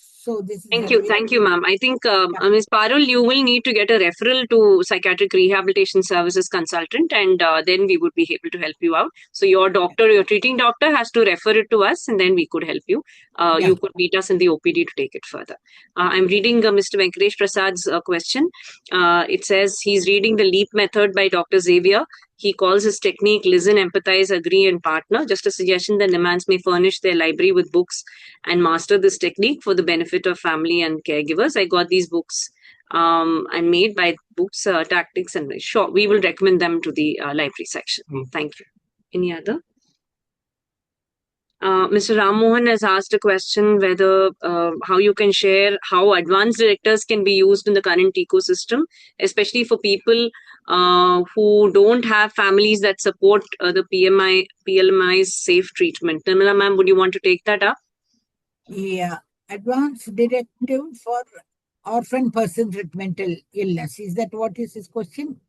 [SPEAKER 3] So this is
[SPEAKER 4] Thank you, ma'am. I think, Ms. Parul, you will need to get a referral to Psychiatric Rehabilitation Services consultant, and then we would be able to help you out. So your doctor, your treating doctor has to refer it to us, and then we could help you. You could meet us in the OPD to take it further. I'm reading Mr. Venkatesh Prasad's question. It says he's reading The Leap Method by Dr. Xavier. He calls his technique listen, empathize, agree, and partner. Just a suggestion that Nimhans may furnish their library with books and master this technique for the benefit of family and caregivers. I got these books and made by Books, Tactics, and sure, we will recommend them to the library section. Thank you. Any other? Mr. Ram Mohan has asked a question whether how you can share how advanced directives can be used in the current ecosystem, especially for people who don't have families that support the PLMI's safe treatment. Nirmala ma'am, would you want to take that up?
[SPEAKER 3] Yeah, advanced directive for orphan persons with mental illness. Is that what is his question?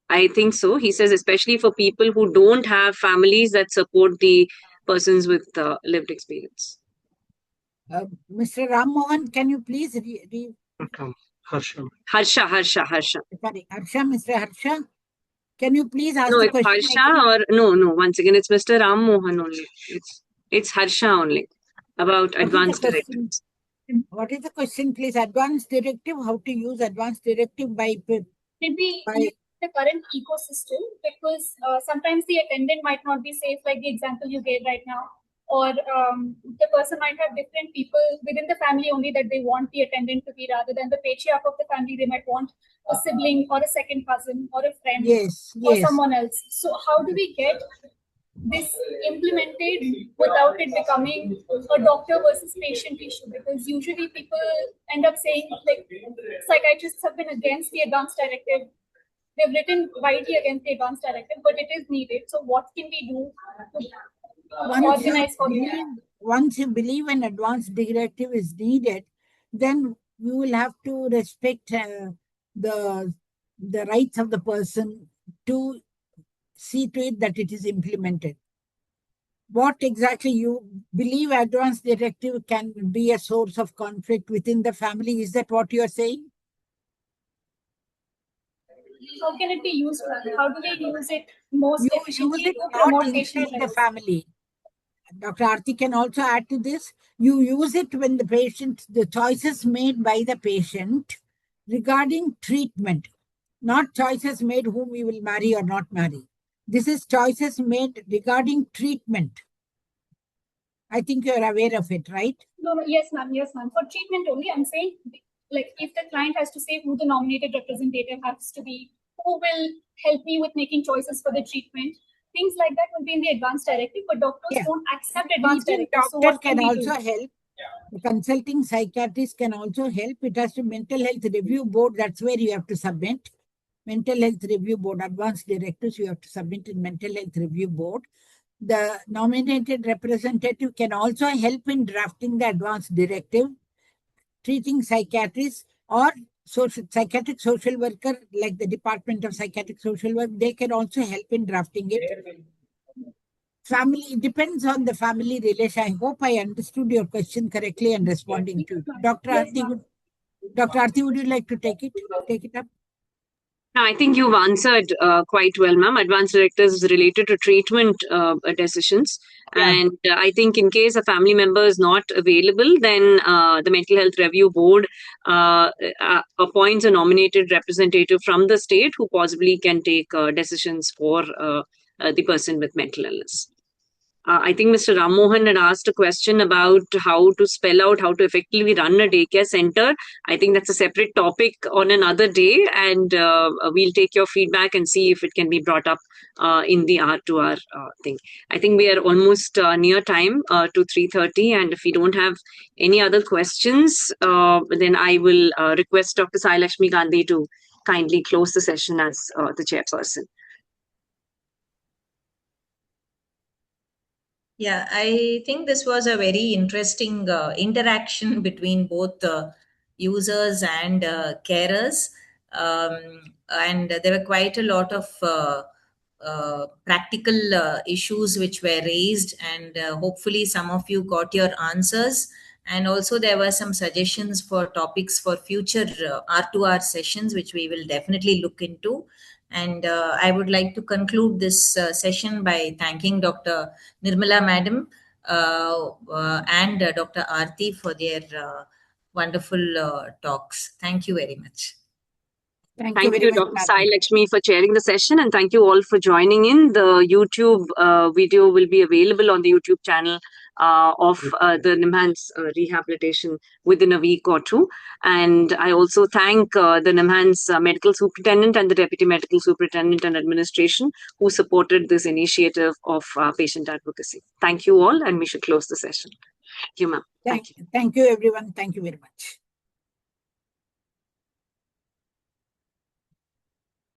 [SPEAKER 4] I think so. He says especially for people who don't have families that support the persons with lived experience.
[SPEAKER 3] Mr. Ram Mohan, can you please
[SPEAKER 5] Harsha.
[SPEAKER 3] Sorry, Harsha, Mr. Harsha, can you please ask
[SPEAKER 4] no,
[SPEAKER 3] the
[SPEAKER 4] it's
[SPEAKER 3] question?
[SPEAKER 4] Harsha or no. Once again, it's Mr. Ram Mohan only. It's Harsha only about advanced directives.
[SPEAKER 3] What is the question, please? Advanced directive, how to use advanced directive by
[SPEAKER 10] the current ecosystem, because sometimes the attendant might not be safe, like the example you gave right now, or the person might have different people within the family only that they want the attendant to be, rather than the patriarch of the family. They might want a sibling or a second cousin or a friend or someone else. So how do we get this implemented without it becoming a doctor versus patient issue? Because usually people end up saying, like, psychiatrists have been against the advanced directive. They've written widely against the advanced directive, but it is needed. So what can we do to organize for it?
[SPEAKER 3] Once you believe an advanced directive is needed, then you will have to respect the rights of the person to see to it that it is implemented. What exactly you believe advanced directive can be a source of conflict within the family? Is that what you are saying?
[SPEAKER 10] How can it be used? How do we use it most efficiently
[SPEAKER 3] to
[SPEAKER 10] promote
[SPEAKER 3] inside the family? Dr. Aarti can also add to this. You use it when the choices made by the patient regarding treatment, not choices made whom we will marry or not marry. This is choices made regarding treatment. I think you're aware of it, right?
[SPEAKER 10] No, yes, ma'am. Yes, ma'am. For treatment only, I'm saying, like, if the client has to say who the nominated representative has to be, who will help me with making choices for the treatment, things like that will be in the advance directive, but doctors don't accept advance directives. So
[SPEAKER 3] Doctor can also help. The consulting psychiatrist can also help. It has to mental health review board. That's where you have to submit. Mental health review board, advance directives you have to submit in mental health review board. The nominated representative can also help in drafting the advance directive. Treating psychiatrists or psychiatric social worker, like the Department of Psychiatric Social Work, they can also help in drafting it. Family, it depends on the family relation. I hope I understood your question correctly and responding to it. Dr. Aarti, would you like to take it up?
[SPEAKER 4] I think you've answered quite well, ma'am. Advance directives related to treatment decisions. Yeah. And I think in case a family member is not available, then the Mental Health Review Board appoints a nominated representative from the state who possibly can take decisions for the person with mental illness. I think Mr. Ram Mohan had asked a question about how to spell out how to effectively run a daycare center. I think that's a separate topic on another day, and we'll take your feedback and see if it can be brought up in the R2R thing. I think we are almost near time to 3:30, and if we don't have any other questions, then I will request Dr. Sailaxmi Gandhi to kindly close the session as the chairperson.
[SPEAKER 1] Yeah, I think this was a very interesting interaction between both users and carers. And there were quite a lot of practical issues which were raised, and hopefully some of you got your answers. And also there were some suggestions for topics for future R2R sessions, which we will definitely look into. And I would like to conclude this session by thanking Dr. Nirmala Madam and Dr. Aarti for their wonderful talks. Thank you very much.
[SPEAKER 4] Thank you, Dr. Sailaxmi, for chairing the session, and thank you all for joining in. The YouTube video will be available on the YouTube channel of the Nimhans Rehabilitation within a week or two. And I also thank the Nimhans Medical Superintendent and the Deputy Medical Superintendent and Administration who supported this initiative of patient advocacy. Thank you all, and we should close the session. Thank you, ma'am.
[SPEAKER 3] Thank you, everyone. Thank you very much.